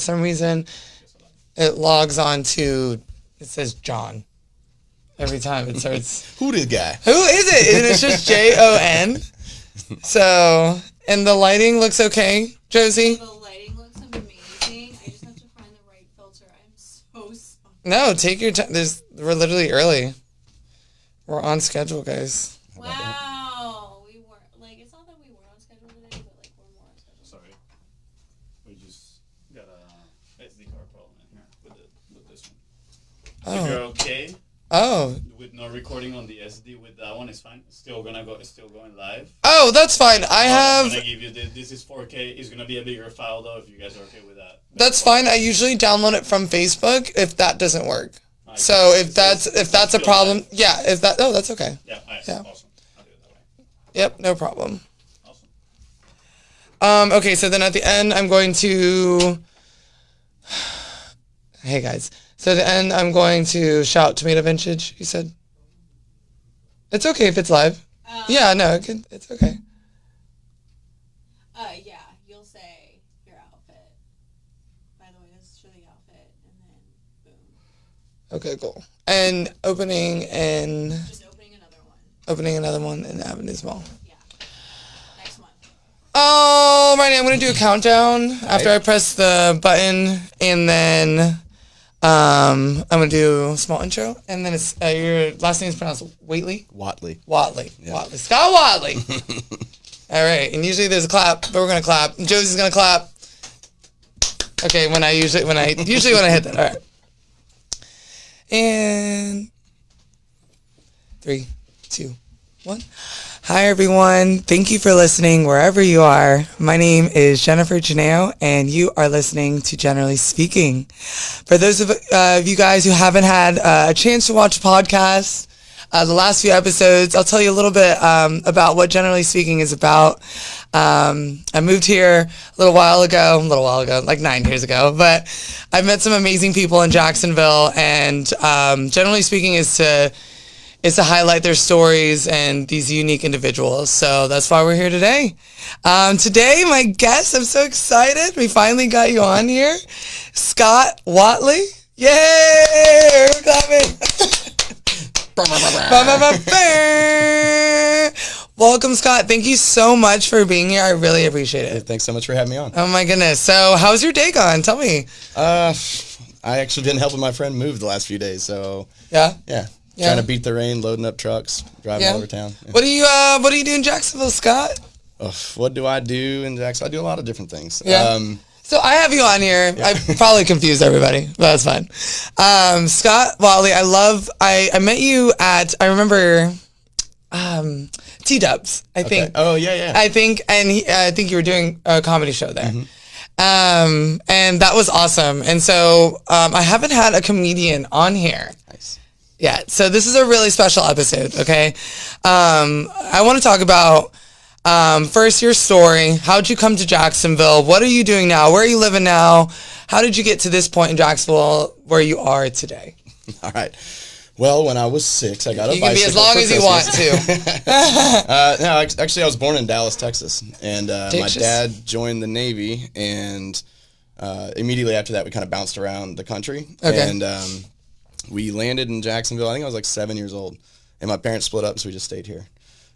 some reason it logs on to, it says John every time it starts. Who this guy? Who is it? And it's just Jon. So, and the lighting looks okay, Josie? The lighting looks amazing. I just have to find the right filter. I'm so sorry. No, take your time. We're literally early. We're on schedule, guys. Wow. We weren't, like, it's not that we weren't on schedule today, but, like, we're more on schedule. Sorry. We just got a SD card problem in here with this one. Oh. If you're okay Oh. with no recording on the SD with that one, it's fine. It's still going live. Oh, that's fine. I'm gonna give you this is 4K. It's gonna be a bigger file though if you guys are okay with that. That's fine. I usually download it from Facebook if that doesn't work. So if that's a problem, yeah, that's okay. Yeah, Yeah. Awesome. I'll do it that way. Yep, no problem. Awesome. Okay, so then at the end, I'm going to... Hey, guys. So at the end, I'm going to shout Tomato Vintage, you said? It's okay if it's live. Yeah, no, it's okay. Yeah, you'll say your outfit. By the way, this is for the outfit, and then boom. Okay, cool. And Just opening another one. In Avenues Mall. Yeah. Next one. Alrighty, I'm going to do a countdown after I press the button, and then I'm going to do a small intro, and then it's your last name is pronounced Whatley? Whatley. Yeah. Whatley. Scott Whatley. All right, and usually there's a clap, but we're going to clap. And Josie's going to clap. Okay, when I hit that. All right. And 3, 2, 1. Hi, everyone. Thank you for listening wherever you are. My name is Jennifer Janeo, and you are listening to Generally Speaking. For those of you guys who haven't had a chance to watch the podcast, the last few episodes, I'll tell you a little bit about what Generally Speaking is about. I moved here a little while ago, like 9 years ago, but I've met some amazing people in Jacksonville, and Generally Speaking is to highlight their stories and these unique individuals. So that's why we're here today. Today, my guest, I'm so excited. We finally got you on here. Scott Whatley. Yay! We're clapping. Welcome, Scott. Thank you so much for being here. I really appreciate it. Thanks so much for having me on. Oh my goodness. So how's your day gone? Tell me. I actually been helping my friend move the last few days, so Yeah. Trying to beat the rain, loading up trucks, driving all over town. Yeah. What do you do in Jacksonville, Scott? What do I do in Jacksonville? I do a lot of different things. Yeah. So I have you on here. Yeah. I probably confused everybody, but that's fine. Scott Whatley, I met you at, I remember, T-Dubs, I think. Oh, yeah. I think you were doing a comedy show there. Mm-hmm. And that was awesome. And so I haven't had a comedian on here. Nice. Yeah, so this is a really special episode, okay? I want to talk about, first, your story. How'd you come to Jacksonville? What are you doing now? Where are you living now? How did you get to this point in Jacksonville where you are today? All right. Well, when I was 6, I got a bicycle. You can be as long as you want to. No, actually, I was born in Dallas, Texas, and my dad joined the Navy, and immediately after that, we kind of bounced around the country. Okay. And we landed in Jacksonville. I think I was like 7 years old, and my parents split up, so we just stayed here.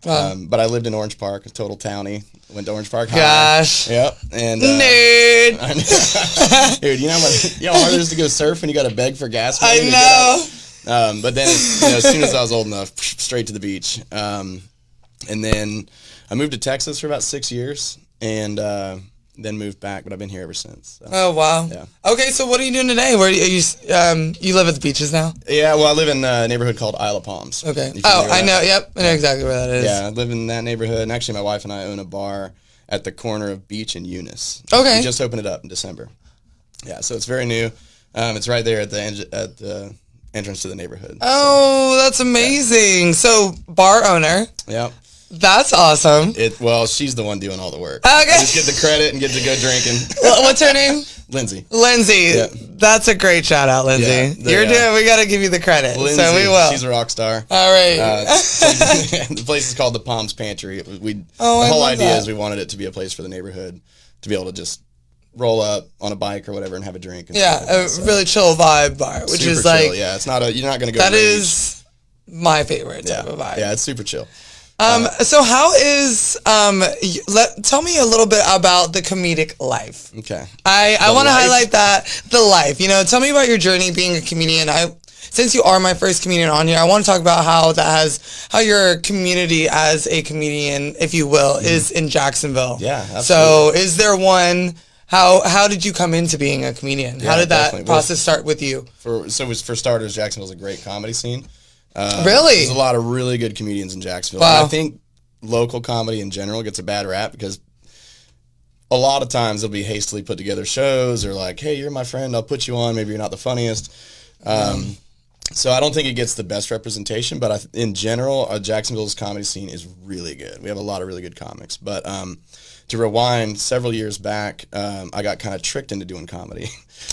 But I lived in Orange Park, a total townie. Went to Orange Park High. Gosh. Yep. And nerd. Dude, you know how hard it is to go surf when you got to beg for gas money? I know. But then, as soon as I was old enough, straight to the beach. And then I moved to Texas for about 6 years, and then moved back, but I've been here ever since. So. Oh, wow. Yeah. Okay, so what are you doing today? Where are you live at the beaches now? Yeah, well, I live in a neighborhood called Isle of Palms. Okay. Oh, I know. Yep, I know exactly where that is. Yeah, I live in that neighborhood, and actually my wife and I own a bar at the corner of Beach and Eunice. Okay. We just opened it up in December. Yeah, so it's very new. It's right there at the entrance to the neighborhood. Oh, that's amazing. Yeah. So, bar owner. Yep. That's awesome. Well, she's the one doing all the work. Okay. I just get the credit and get to go drinking. What's her name? Lindsay. Yeah. That's a great shout out, Lindsay. Yeah, we got to give you the credit. Lindsay, so we will. She's a rock star. All right. The place is called the Palms Pantry. The whole idea is we wanted it to be a place for the neighborhood to be able to just roll up on a bike or whatever and have a drink. And Yeah, stuff like that. a really chill vibe bar, which Super is like chill. Yeah, it's not you're not gonna go. that rage. is my favorite type Yeah, of vibe. yeah, it's super chill. So how is tell me a little bit about the comedic life. Okay. I want to life? highlight that the life. You know, tell me about your journey being a comedian. Since you are my first comedian on here, I want to talk about how your community as a comedian, if you will, is in Jacksonville. Yeah, So absolutely. is there one? How did you come into being a comedian? How Yeah, did that definitely. process start with you? For starters, Jacksonville's a great comedy scene. Really? There's a lot of really good comedians in Jacksonville. Wow. And I think local comedy in general gets a bad rap because a lot of times they'll be hastily put together shows or like, hey, you're my friend, I'll put you on. Maybe you're not the funniest. So I don't think it gets the best representation, but in general, Jacksonville's comedy scene is really good. We have a lot of really good comics. But to rewind several years back, I got kind of tricked into doing comedy.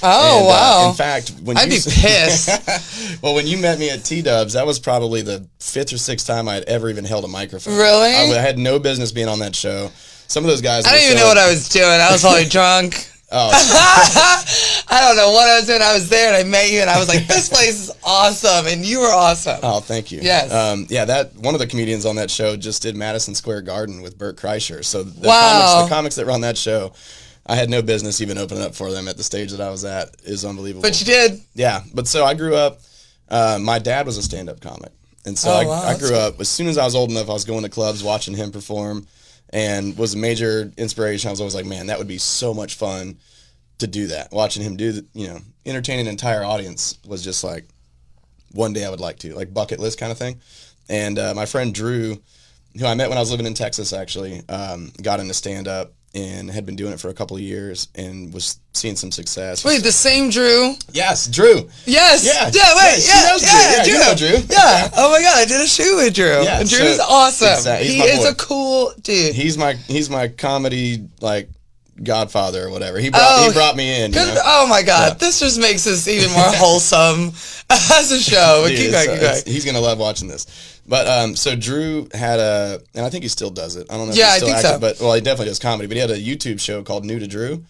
Oh, And, wow. in fact, when I'd you be pissed. well, when you met me at T-Dubs, that was probably the 5th or 6th time I had ever even held a microphone. Really? I had no business being on that show. Some of those guys. I didn't even know what I was doing. I was probably drunk. Oh, I don't know what I was doing. I was there and I met you and I was like, this place is awesome. And you were awesome. oh, thank you. Yes. Yeah, that one of the comedians on that show just did Madison Square Garden with Burt Kreischer. So Wow. the comics that were on that show, I had no business even opening up for them at the stage that I was at. Is unbelievable. But you did. Yeah, but so I grew up. My dad was a stand-up comic, and so Oh, wow, I that's grew up. As soon as I was old enough, I was going to clubs, watching him perform, and was a major inspiration. I was always like, man, that would be so much fun to do that. Watching him do entertain an entire audience was just like one day I would like to, like bucket list kind of thing. And my friend Drew, who I met when I was living in Texas, actually got into stand-up and had been doing it for a couple of years and was seeing some success. Wait, the same Drew? Yes, Drew. Yes. Yeah. Wait. She Yeah. knows Drew. Yeah, you know Drew. Yeah. Oh my God, I did a show with Drew. Yeah, And Drew so- is awesome. exactly. He's He my is boy. a cool dude. He's my comedy like godfather or whatever. He brought me in. You Good. know? Oh my God, Yeah. this just makes this even more wholesome as a show. But Dude, keep going, keep going. he's gonna love watching this. But so Drew had and I think he still does it. I don't know if Yeah, he's I still think active, so. but well, he definitely does comedy. But he had a YouTube show called New to Drew,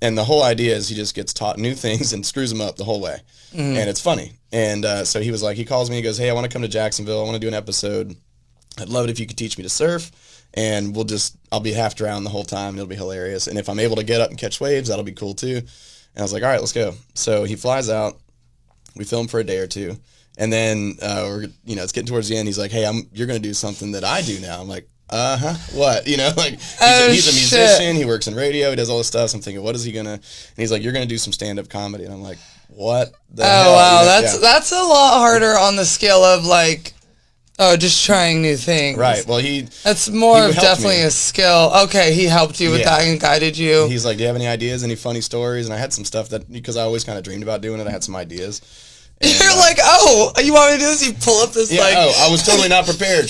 and the whole idea is he just gets taught new things and screws them up the whole way, Mm-hmm. and it's funny. And so he was like, he calls me, he goes, hey, I want to come to Jacksonville. I want to do an episode. I'd love it if you could teach me to surf, and I'll be half drowned the whole time. And it'll be hilarious. And if I'm able to get up and catch waves, that'll be cool too. And I was like, all right, let's go. So he flies out. We film for a day or two. And then it's getting towards the end. He's like, "Hey, you're gonna do something that I do now." I'm like, what? Like he's a musician. He works in radio. He does all this stuff. So I'm thinking, what is he gonna? And he's like, "You're gonna do some stand-up comedy." And I'm like, "What the hell?" Oh wow, Yeah. that's a lot harder on the scale of like, just trying new things. Right. Well, That's more he of helped definitely me. a skill. Okay, he helped you with Yeah. that and guided you. he's like, "Do you have any ideas? Any funny stories?" And I had some stuff that because I always kind of dreamed about doing it. I had some ideas. And, You're like, oh, you want me to do this? You pull up this yeah. like, I was totally not prepared.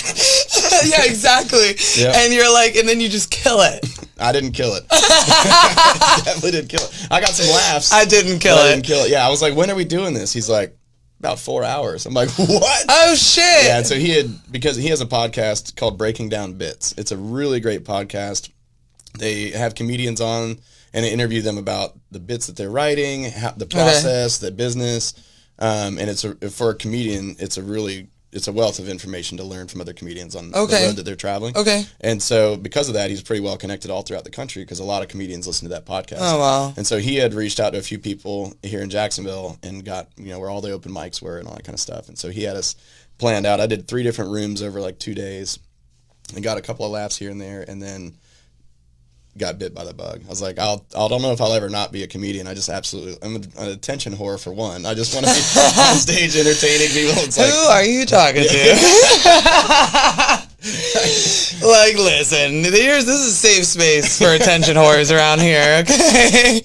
yeah, exactly. Yeah. And you're like, and then you just kill it. I didn't kill it. Definitely didn't kill it. I got some laughs. I didn't kill but I it. didn't kill it. Yeah, I was like, when are we doing this? He's like, about 4 hours. I'm like, what? Oh shit. Yeah, and so because he has a podcast called Breaking Down Bits. It's a really great podcast. They have comedians on and they interview them about the bits that they're writing, the process, the business. And for a comedian, it's a wealth of information to learn from other comedians on the road that they're traveling. Okay. And so because of that, he's pretty well connected all throughout the country because a lot of comedians listen to that podcast. Oh wow. And so he had reached out to a few people here in Jacksonville and got, where all the open mics were and all that kind of stuff. And so he had us planned out. I did 3 different rooms over like 2 days and got a couple of laughs here and there and then got bit by the bug. I was like, I don't know if I'll ever not be a comedian. I just I'm an attention whore for one. I just want to be on stage entertaining people. It's Who like, are you talking to? Like, listen, this is a safe space for attention whores around here, okay?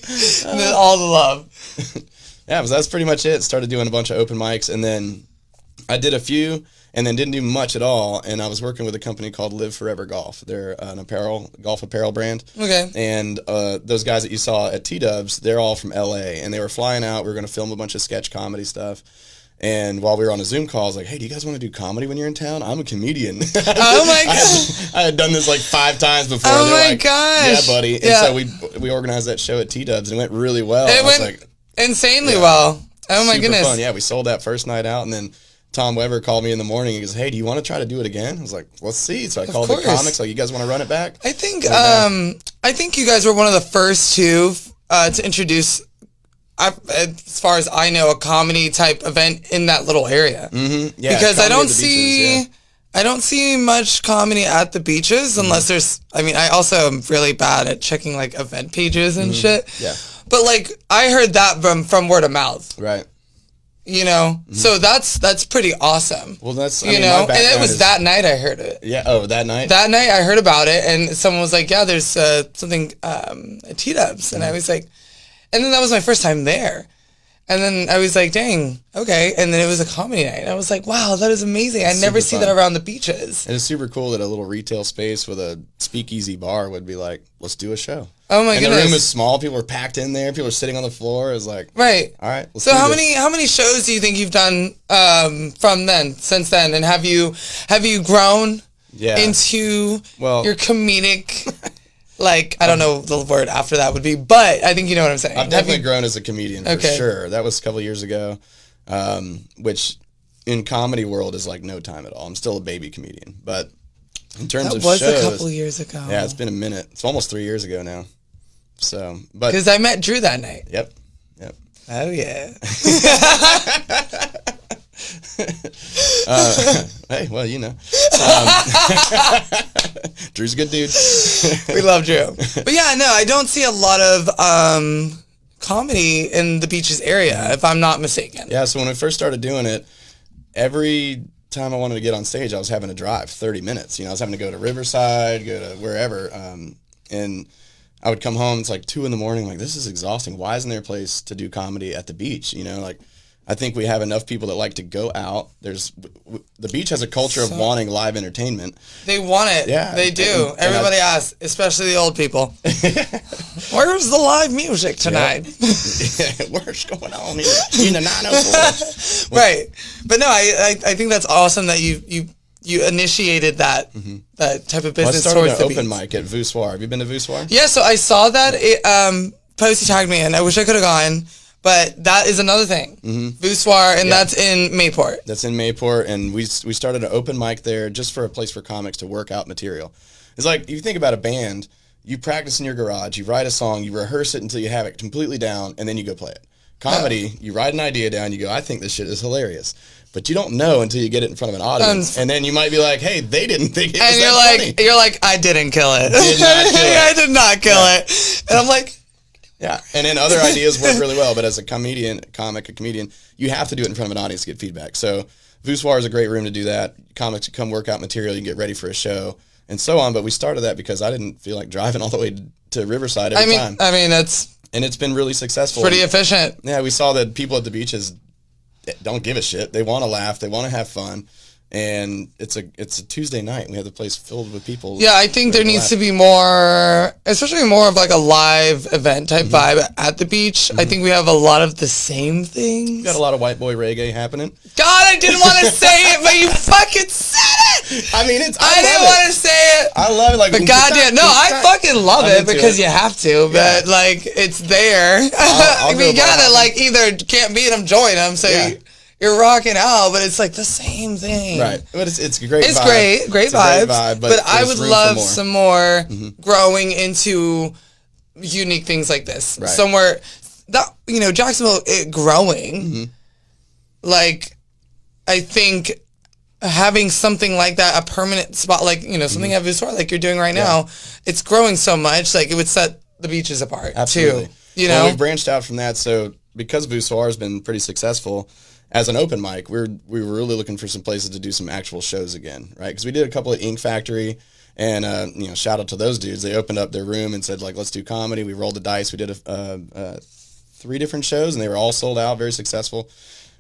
All the love. yeah, that's pretty much it. Started doing a bunch of open mics and then I did a few and then didn't do much at all. And I was working with a company called Live Forever Golf. They're an golf apparel brand. Okay. And those guys that you saw at T-Dubs, they're all from LA. And they were flying out. We were going to film a bunch of sketch comedy stuff. And while we were on a Zoom call, I was like, hey, do you guys want to do comedy when you're in town? I'm a comedian. Oh my god! I had done this like 5 times before. Oh They're my like, gosh! yeah, buddy. And so we organized that show at T-Dubs, and it went really well. It I was went like, insanely well. Oh my super goodness! fun. Yeah, we sold that first night out, and then Tom Weber called me in the morning. He goes, hey, do you want to try to do it again? I was like, let's see. So I called the comics, like, you guys want to run it back? I think you guys were one of the first two to introduce, as far as I know, a comedy type event in that little area. Mm-hmm. Yeah, because I comedy don't at the see. beaches, I don't see much comedy at the beaches unless there's. I mean, I also am really bad at checking like event pages and shit. Yeah. But like, I heard that from word of mouth. Right. You know, so that's pretty awesome. Well, that's, you know, and it was that night I heard it. Yeah. Oh, that night? That night I heard about it, and someone was like, yeah, there's something at T-Dubs. And I was like, and then that was my first time there. And then I was like, dang, okay. And then it was a comedy night. I was like, wow, that is amazing. I never see that around the beaches. And it's super cool that a little retail space with a speakeasy bar would be like, let's do a show. Oh my and goodness. the room is small. People are packed in there. People are sitting on the floor. It's like, right. All right. So how many shows do you think you've done since then? And have you grown into your comedic? Like, I don't know the word after that would be, but I think you know what I'm saying. I've definitely grown as a comedian for sure. That was a couple of years ago, which in comedy world is like no time at all. I'm still a baby comedian, but in terms of shows, that was a couple years ago. Yeah, it's been a minute. It's almost 3 years ago now. So, but because I met Drew that night. Yep. Oh yeah. Hey, well, you know, Drew's a good dude. We love Drew, but yeah, no, I don't see a lot of comedy in the beaches area, if I'm not mistaken. Yeah, so when we first started doing it, every time I wanted to get on stage, I was having to drive 30 minutes. You know, I was having to go to Riverside, go to wherever, and I would come home. It's like 2 a.m. I'm like, this is exhausting. Why isn't there a place to do comedy at the beach? You know, like, I think we have enough people that like to go out. The beach has a culture of wanting live entertainment. They want it. Yeah, they do. And everybody asks, especially the old people. Where's the live music tonight? Yep. What's going on in the 904? Right, but no, I think that's awesome that you initiated that that type of business. I started towards an the open beach. mic at Voussoir. Have you been to Voussoir? Yeah, so I saw that post you tagged me in. I wish I could have gone. But that is another thing. Voussoir, and that's in Mayport. That's in Mayport, and we started an open mic there just for a place for comics to work out material. It's like, if you think about a band, you practice in your garage, you write a song, you rehearse it until you have it completely down, and then you go play it. Comedy, you write an idea down, you go, I think this shit is hilarious. But you don't know until you get it in front of an audience, and then you might be like, "Hey, they didn't think it was that funny." You're like, I didn't kill it. Did not kill it. I did not kill it. And I'm like, yeah, and then other ideas work really well, but as a comedian, you have to do it in front of an audience to get feedback. So Voussoir is a great room to do that. Comics come work out material, you can get ready for a show, and so on. But we started that because I didn't feel like driving all the way to Riverside every time. I mean, and it's been really successful. Pretty efficient. Yeah, we saw that people at the beaches don't give a shit. They want to laugh. They want to have fun. And it's a Tuesday night. We have the place filled with people. Yeah, I think there needs to be more, especially more of like a live event type vibe at the beach. I think we have a lot of the same things. You got a lot of white boy reggae happening. God, I didn't want to say it, but you fucking said it. I mean, I didn't want to say it. I love it. Like, but goddamn, no, I fucking love it because you have to. But like, it's there. We gotta like either can't beat them, join them. So. Yeah. You're rocking out, but it's like the same thing. Right. But it's a great vibe. It's great vibes. But I would love some more growing into unique things like this. Right. Somewhere that, Jacksonville, growing. Like, I think having something like that, a permanent spot, like, something at Voussoir like you're doing right now, it's growing so much, like it would set the beaches apart Absolutely. too. Well, we've branched out from that. So because Voussoir has been pretty successful, as an open mic, we were really looking for some places to do some actual shows again, right? Because we did a couple at Ink Factory, and shout out to those dudes. They opened up their room and said, like, let's do comedy. We rolled the dice. We did 3 different shows, and they were all sold out, very successful.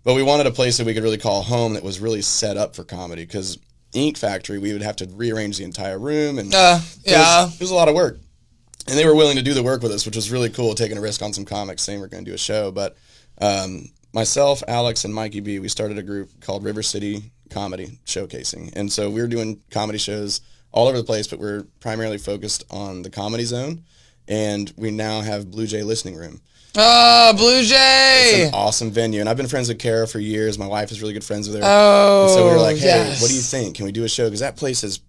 But we wanted a place that we could really call home that was really set up for comedy. Because Ink Factory, we would have to rearrange the entire room, and it was a lot of work. And they were willing to do the work with us, which was really cool, taking a risk on some comics, saying we're going to do a show. But myself, Alex, and Mikey B, we started a group called River City Comedy Showcasing. And so we were doing comedy shows all over the place, but we're primarily focused on the Comedy Zone. And we now have Blue Jay Listening Room. Oh, Blue Jay! It's an awesome venue. And I've been friends with Kara for years. My wife is really good friends with her. Oh, and so we were like, hey, yes. what do you think? Can we do a show? Because that place is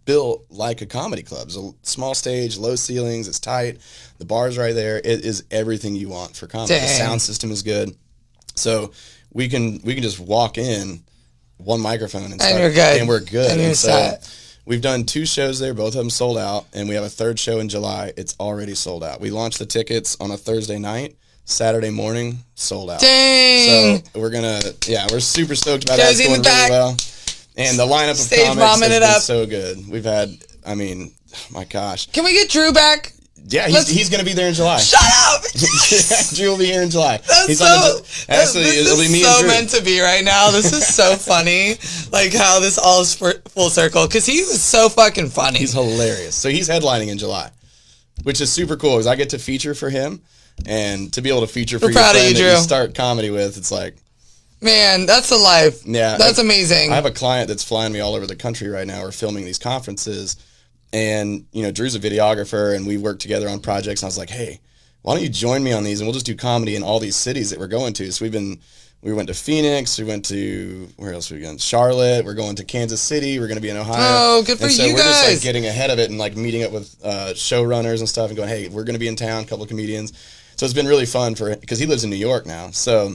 built like a comedy club. It's a small stage, low ceilings, it's tight. The bar's right there. It is everything you want for comedy. Dang. The sound system is good. So we can just walk in, one microphone, and you're good. And we're good. And you're so set. we've done 2 shows there. Both of them sold out. And we have a 3rd show in July. It's already sold out. We launched the tickets on a Thursday night. Saturday morning, sold out. Dang! So we're super stoked about Josie that. in It's going the really back. well. And the lineup of Stage comics bombing has it been up. so good. We've had, I mean, my gosh. Can we get Drew back? Yeah, Let's- he's going to be there in July. Shut up! Drew will be here in July. That's He's so. actually, this it'll be is me so and Drew. meant to be right now. This is so funny. Like how this all is full circle because he was so fucking funny. He's hilarious. So he's headlining in July, which is super cool because I get to feature for him. And to be able to feature for We're your proud of friend you, that you Drew. start comedy with, it's like, Man, that's a life. yeah, That's amazing. I have a client that's flying me all over the country right now. We're filming these conferences, and Drew's a videographer, and we work together on projects. And I was like, hey, why don't you join me on these, and we'll just do comedy in all these cities that we're going to. So we went to Phoenix, we went to where else? We going? Charlotte. We're going to Kansas City. We're going to be in Ohio. Oh, good for and so you we're just guys. like getting ahead of it and like meeting up with showrunners and stuff, and going, hey, we're going to be in town. A couple of comedians. So it's been really fun because he lives in New York now. So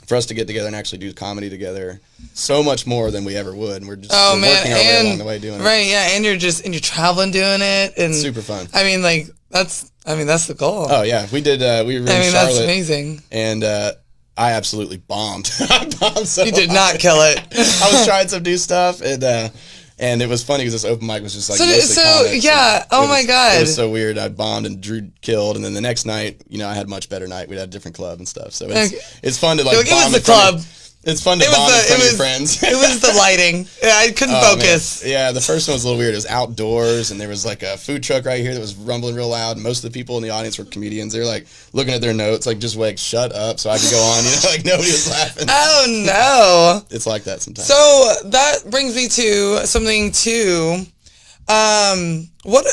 for us to get together and actually do comedy together, so much more than we ever would. And we're just we're working our way along the way doing it. Right, yeah, and you're traveling doing it, and Super fun. I mean, like that's the goal. Oh yeah, we did. We were in I mean, Charlotte, that's amazing. and I absolutely bombed. I bombed so You did hard. not kill it. I was trying some new stuff, and it was funny because this open mic was just like mostly comics, yeah. and Oh it my was- god. it was so weird. I bombed and Drew killed, and then the next night, I had a much better night. We had a different club and stuff, so it's fun to like. Look, it was bomb the in front of- club. It's fun to It was bomb in the- front it of your was- friends. It was the lighting. Yeah, I couldn't Oh, focus. man. Yeah, the first one was a little weird. It was outdoors, and there was like a food truck right here that was rumbling real loud. And most of the people in the audience were comedians. They were like looking at their notes, like just like shut up, so I could go on. Like nobody was laughing. Oh no. It's like that sometimes. So that brings me to something too. What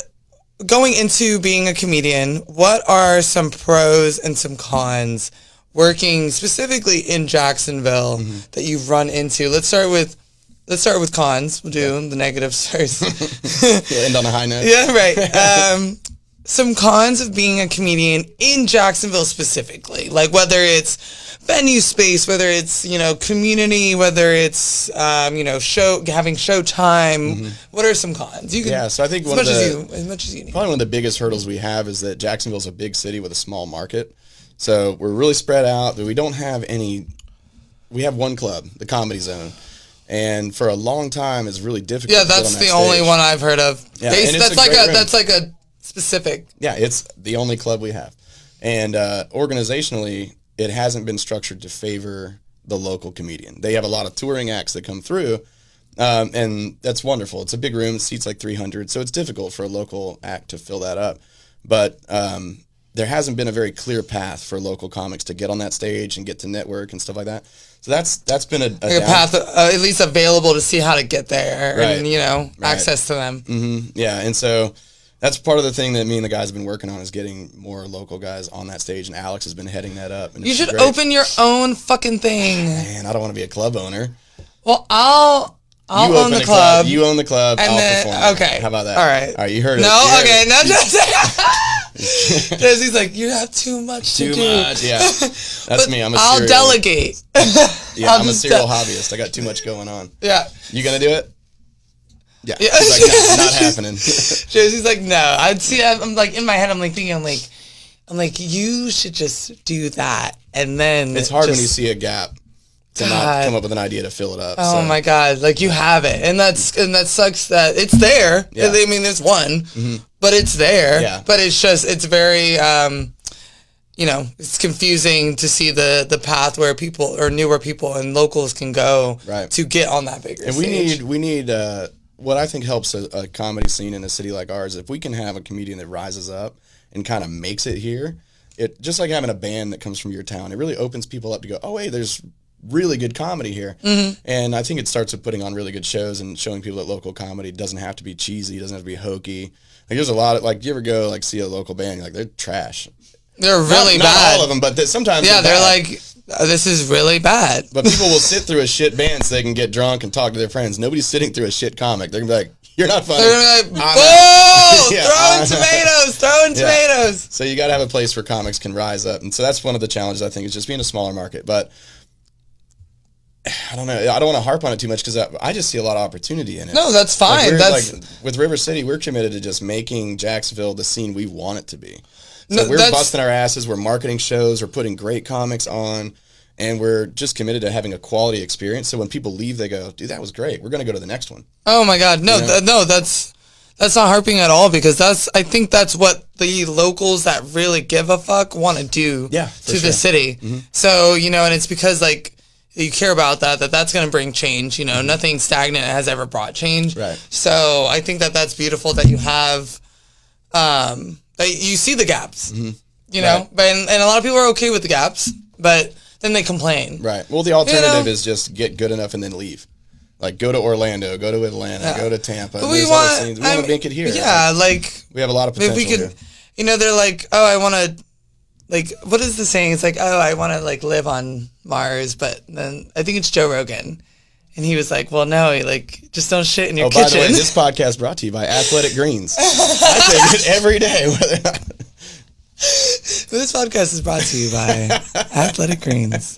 going into being a comedian? What are some pros and some cons working specifically in Jacksonville that you've run into? Let's start with cons. We'll do the negatives first. We'll end on a high note. Yeah, right. Some cons of being a comedian in Jacksonville specifically, like whether it's venue space, whether it's community, whether it's having show time. What are some cons? You can, Yeah, so I think as much as you need. probably one of the biggest hurdles we have is that Jacksonville's a big city with a small market. So we're really spread out. We don't have any. We have one club, the Comedy Zone, and for a long time, it's really difficult. Yeah, to get that's on the that only stage. one I've heard of. Yeah, and it's That's a like great a specific. Yeah, it's the only club we have, and organizationally, it hasn't been structured to favor the local comedian. They have a lot of touring acts that come through, and that's wonderful. It's a big room, it seats like 300, so it's difficult for a local act to fill that up. But there hasn't been a very clear path for local comics to get on that stage and get to network and stuff like that. So that's been a Path at least available to see how to get there, Right. and access to them. Yeah, and so that's part of the thing that me and the guys have been working on is getting more local guys on that stage, and Alex has been heading that up. And You it's should great. open your own fucking thing. Man, I don't want to be a club owner. Well, I'll You own open the a club. You own the club. And I'll then- perform. okay. How about that? All right. All right. You heard it. No, You heard okay, it. no, just Jesse's like, you have too much to Too do. much. Yeah, that's But me. I'll delegate. Yeah, I'll I'm a just serial hobbyist. I got too much going on. Yeah. You gonna do it? Yeah. Yeah. He's like, no, not happening. Jesse's like, no. I'd see. I'm like in my head. I'm like thinking. I'm like, you should just do that, and then It's hard when just- you see a gap to God. not come up with an idea to fill it up. Oh so. my god! Like you have it, and that sucks that it's there. Yeah. I mean, there's one, but it's there. Yeah. But it's very, it's confusing to see the path where people or newer people and locals can go Right. to get on that bigger And stage. we need what I think helps a comedy scene in a city like ours. If we can have a comedian that rises up and kind of makes it here, it just like having a band that comes from your town, it really opens people up to go, oh, hey, there's really good comedy here. And I think it starts with putting on really good shows and showing people that local comedy doesn't have to be cheesy, doesn't have to be hokey. Like there's a lot of, like, you ever go like see a local band, you're like, they're trash. They're really not bad. Not all of them, but sometimes they're bad. like, this is really bad. But people will sit through a shit band so they can get drunk and talk to their friends. Nobody's sitting through a shit comic. They're going to be like, you're not funny. They're going to be like, I'm whoa, Yeah, throwing tomatoes. So you got to have a place where comics can rise up. And so that's one of the challenges, I think, is just being a smaller market. But I don't know. I don't want to harp on it too much because I just see a lot of opportunity in it. No, that's fine. Like with River City, we're committed to just making Jacksonville the scene we want it to be. So we're busting our asses. We're marketing shows. We're putting great comics on. And we're just committed to having a quality experience. So when people leave, they go, dude, that was great. We're going to go to the next one. Oh, my God. No, that's not harping at all because I think that's what the locals that really give a fuck want to do to the city. So, and it's because, like, you care about that's going to bring change. Nothing stagnant has ever brought change. Right. So I think that's beautiful that you have, that you see the gaps, know, but and a lot of people are okay with the gaps, but then they complain. Right. Well, the alternative is just get good enough and then leave. Like, go to Orlando, go to Atlanta, go to Tampa. But we want to make it here. Yeah, like we have a lot of potential here. They're like, oh, I want to, like, what is the saying? It's like, oh, I want to, like, live on Mars, but then I think it's Joe Rogan. And he was like, well, no, just don't shit in your kitchen. By the way, this podcast brought to you by Athletic Greens. I take it every day. This podcast is brought to you by Athletic Greens.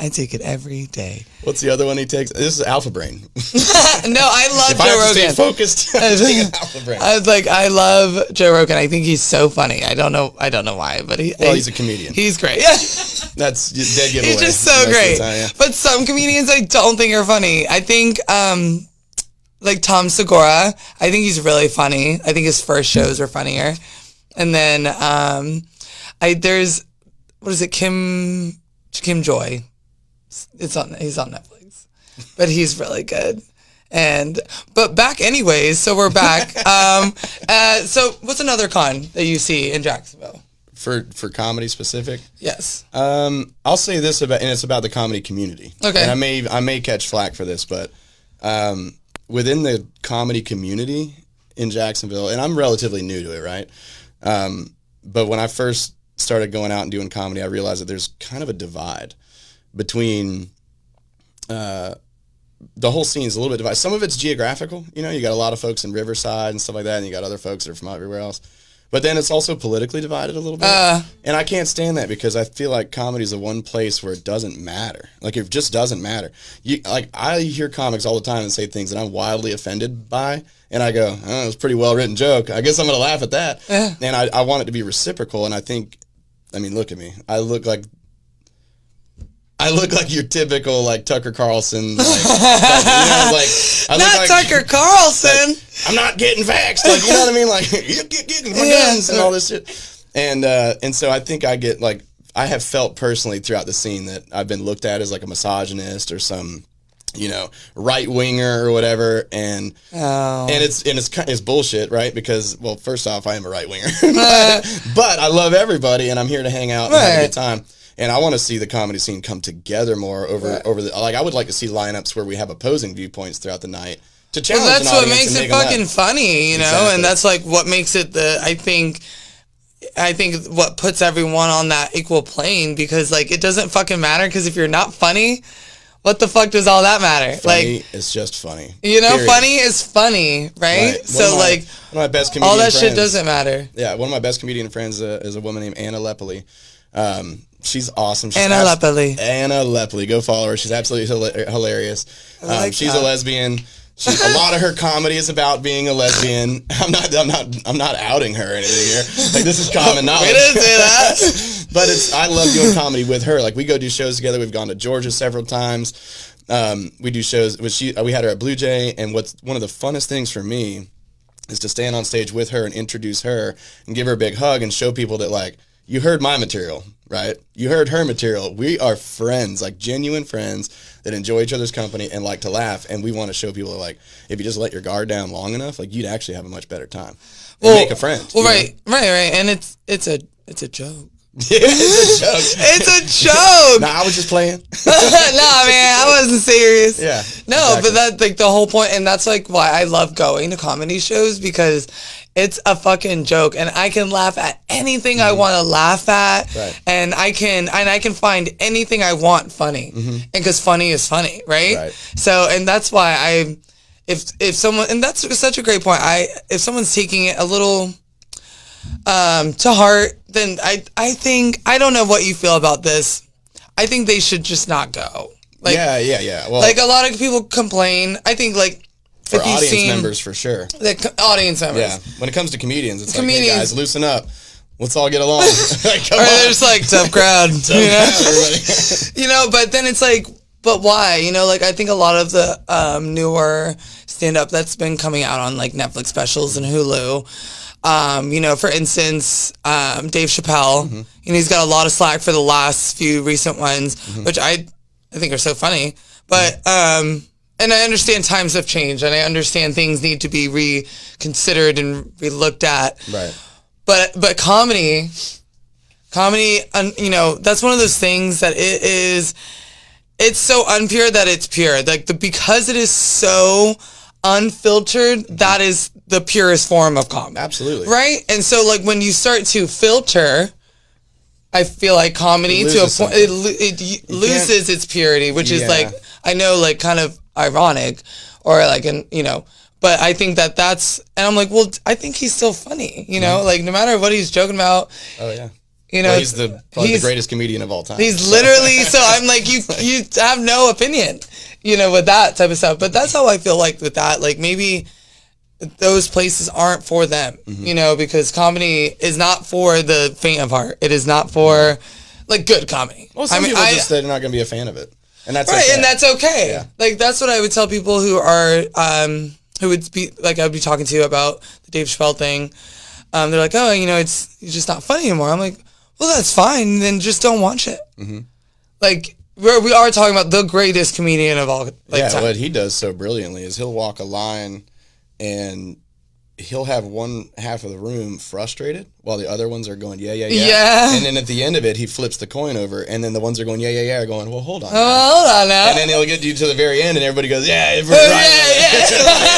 I take it every day. What's the other one he takes? This is Alpha Brain. No, I love Joe Rogan. If I have to stay focused, I'm taking Alpha Brain. I was like, I love Joe Rogan. I think he's so funny. I don't know why, but he's a comedian. He's great. That's dead giveaway. He's just so great. But some comedians I don't think are funny. I think like Tom Segura, I think he's really funny. I think his first shows were funnier. And then there's, what is it, Kim Joy. He's on Netflix. But he's really good. But back anyways, so we're back. So what's another con that you see in Jacksonville? For comedy specific? Yes. I'll say this and it's about the comedy community. Okay. And I may catch flack for this, but within the comedy community in Jacksonville, and I'm relatively new to it, right? But when I first started going out and doing comedy, I realized that there's kind of a divide between the whole scene is a little bit divided. Some of it's geographical. You got a lot of folks in Riverside and stuff like that, and you got other folks that are from everywhere else. But then it's also politically divided a little bit. And I can't stand that because I feel like comedy is the one place where it doesn't matter. Like, it just doesn't matter. I hear comics all the time and say things that I'm wildly offended by, and I go, oh, it was a pretty well-written joke. I guess I'm going to laugh at that. And I want it to be reciprocal, and look at me. I look like your typical, like, Tucker Carlson. Like, Tucker Carlson. I'm not getting vaxxed. Like, you know what I mean? Like, you get my guns and all this shit. And so I think I have felt personally throughout the scene that I've been looked at as like a misogynist or some, right winger or whatever. And it's bullshit, right? Because, well, first off, I am a right winger, but I love everybody and I'm here to hang out and have a good time. And I want to see the comedy scene come together more over I would like to see lineups where we have opposing viewpoints throughout the night to challenge an audience. That's what makes it fucking funny, Exactly. And that's like what makes it I think what puts everyone on that equal plane because like it doesn't fucking matter because if you're not funny, what the fuck does all that matter? Funny is just funny. Period. Funny is funny, right? So one of my best comedian all that friends, shit doesn't matter. Yeah, one of my best comedian friends is a woman named Anna Leppley. She's awesome. Anna Leppley. Go follow her. She's absolutely hilarious. She's a lesbian. A lot of her comedy is about being a lesbian. I'm not outing her or anything here. Like, this is common knowledge. We didn't say that. But I love doing comedy with her. Like, we go do shows together. We've gone to Georgia several times. We do shows we had her at Blue Jay, and what's one of the funnest things for me is to stand on stage with her and introduce her and give her a big hug and show people that, like, you heard my material, right? You heard her material. We are friends, like genuine friends that enjoy each other's company and like to laugh. And we want to show people that, like, if you just let your guard down long enough, like, you'd actually have a much better time. And make a friend. Well, right. And it's It's a joke. It's a joke. It's a joke. Nah, I was just playing. Nah, man, I wasn't serious. Yeah. No, exactly. but that's like the whole point, and that's like why I love going to comedy shows, because it's a fucking joke, and I can laugh at anything I want to laugh at, Right. and I can find anything I want funny, and because funny is funny, right? Right. So, and that's why if someone, and that's such a great point. If someone's taking it a little to heart, then I think, I don't know what you feel about this. I think they should just not go. Like, yeah. Well, like a lot of people complain. I think like for if you've audience seen members, for sure. the audience members. Yeah. When it comes to comedians, it's like, hey Comedians- guys, loosen up. Let's all get along. Like, come Or on. they're just like tough crowd, you know? Everybody. You know, but then it's like, but why? You know, like I think a lot of the newer stand-up that's been coming out on like Netflix specials and Hulu, you know, for instance, Dave Chappelle, you know, he's got a lot of slack for the last few recent ones, which I think are so funny. But, and I understand times have changed, and I understand things need to be reconsidered and re-looked at. Right. But comedy, you know, that's one of those things that it's so unpure that it's pure. Like because it is so unfiltered, that is the purest form of comedy. Absolutely. Right? And so like when you start to filter, I feel like comedy It to a loses point, it loses its purity, which is Yeah. like, I know, like kind of ironic, or like, you know, but I think that's, and I'm like, well, I think he's still funny, you know, like no matter what he's joking about, Oh, yeah. you know, Well, he's probably the greatest comedian of all time. he's literally, so I'm like, you have no opinion, you know, with that type of stuff. But that's how I feel like with that, like maybe those places aren't for them, you know, because comedy is not for the faint of heart. It is not for like good comedy. Well, some people just they're not going to be a fan of it. And that's right, okay. and that's okay. Yeah. Like that's what I would tell people who are who would be like, I'd be talking to about the Dave Chappelle thing. They're like, oh, you know, it's just not funny anymore. I'm like, well, that's fine. Then just don't watch it. Like we are talking about the greatest comedian of all time. What he does so brilliantly is he'll walk a line and he'll have one half of the room frustrated while the other ones are going, yeah. Yeah. And then at the end of it, he flips the coin over, and then the ones that are going, yeah, are going, well, hold on. now. Oh, hold on now. And then he'll get you to the very end, and everybody goes, yeah, Oh, right.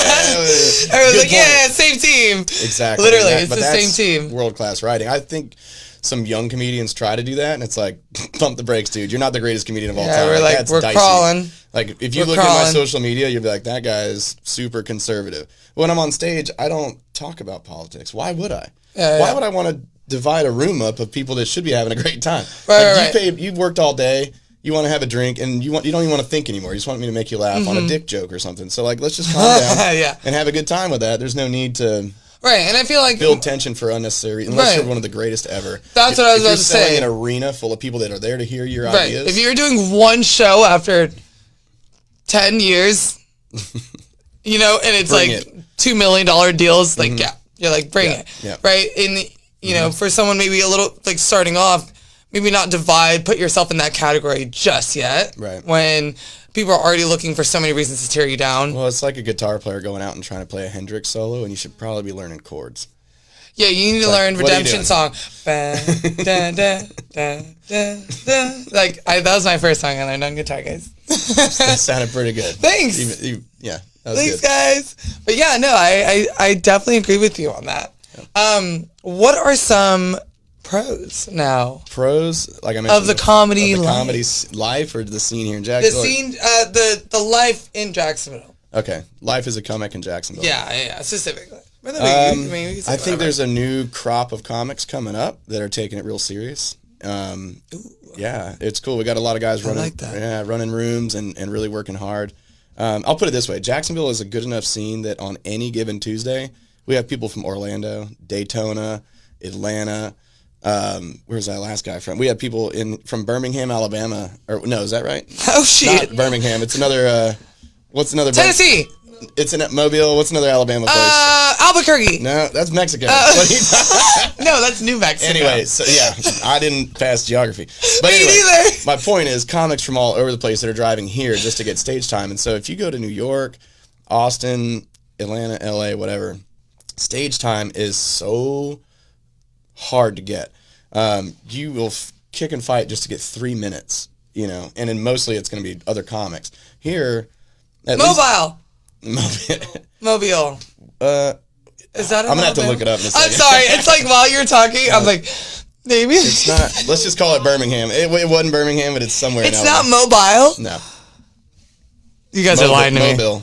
Everyone's Good like, yeah, point. same team. Exactly. Literally, And it's but the that's same team. World-class writing. I think some young comedians try to do that, and it's like, pump the brakes, dude. You're not the greatest comedian of all Yeah, time. we're like, that's we're dicey. crawling. Like, if you We're look at my crawling. social media, you'll be like, that guy is super conservative. When I'm on stage, I don't talk about politics. Why would I? Why would I want to divide a room up of people that should be having a great time? Right. You've worked all day. You want to have a drink, and you don't even want to think anymore. You just want me to make you laugh on a dick joke or something. So, like, let's just calm down Yeah. and have a good time with that. There's no need to Right, and I feel like build tension for unnecessary, unless Right. you're one of the greatest ever. That's what I was if about you're to selling say. an arena full of people that are there to hear your right. ideas. If you're doing one show after 10 years, you know, and it's Bring like it. $2 million deals, like, yeah, you're like, bring it. Yeah. Right? And, you know, for someone maybe a little, like, starting off, maybe not put yourself in that category just yet. Right. When people are already looking for so many reasons to tear you down. Well, it's like a guitar player going out and trying to play a Hendrix solo, and you should probably be learning chords. Yeah, you need to like, learn what are you Redemption doing? song. Ba, da, da, da, da, da. Like, that was my first song I learned on guitar, guys. That sounded pretty good. Thanks. Yeah, that was Thanks, good. guys. But yeah, no, I definitely agree with you on that. What are some pros now? Pros, like I mentioned, Of the comedy of the life. comedy life, or the scene here in The Jacksonville. scene, the life in Jacksonville. Okay, life is a comic in Jacksonville. Yeah, specifically. But then we can say I think whatever. there's a new crop of comics coming up that are taking it real serious. Yeah, it's cool. We got a lot of guys running, like that. yeah, running rooms and really working hard. I'll put it this way: Jacksonville is a good enough scene that on any given Tuesday, we have people from Orlando, Daytona, Atlanta. Where's that last guy from? We have people from Birmingham, Alabama. Or no, is that right? Oh, shit. Not Birmingham. It's another. What's another? Tennessee. It's in Mobile. What's another Alabama place? Albuquerque. No, that's Mexico. What are you No, that's New Mexico. Anyway, so yeah, I didn't pass geography. But Me anyway, neither. my point is comics from all over the place that are driving here just to get stage time. And so if you go to New York, Austin, Atlanta, LA, whatever, stage time is so hard to get. you will kick and fight just to get 3 minutes, you know, and then mostly it's going to be other comics. Here, at Mobile. least, Mobile. Is that? I'm gonna have to look it up in a I'm second. sorry. It's like while you're talking, I'm like, maybe It's not. Let's just call it Birmingham. It wasn't Birmingham, but it's somewhere. it's in not Alabama. mobile. No. You guys are lying to me.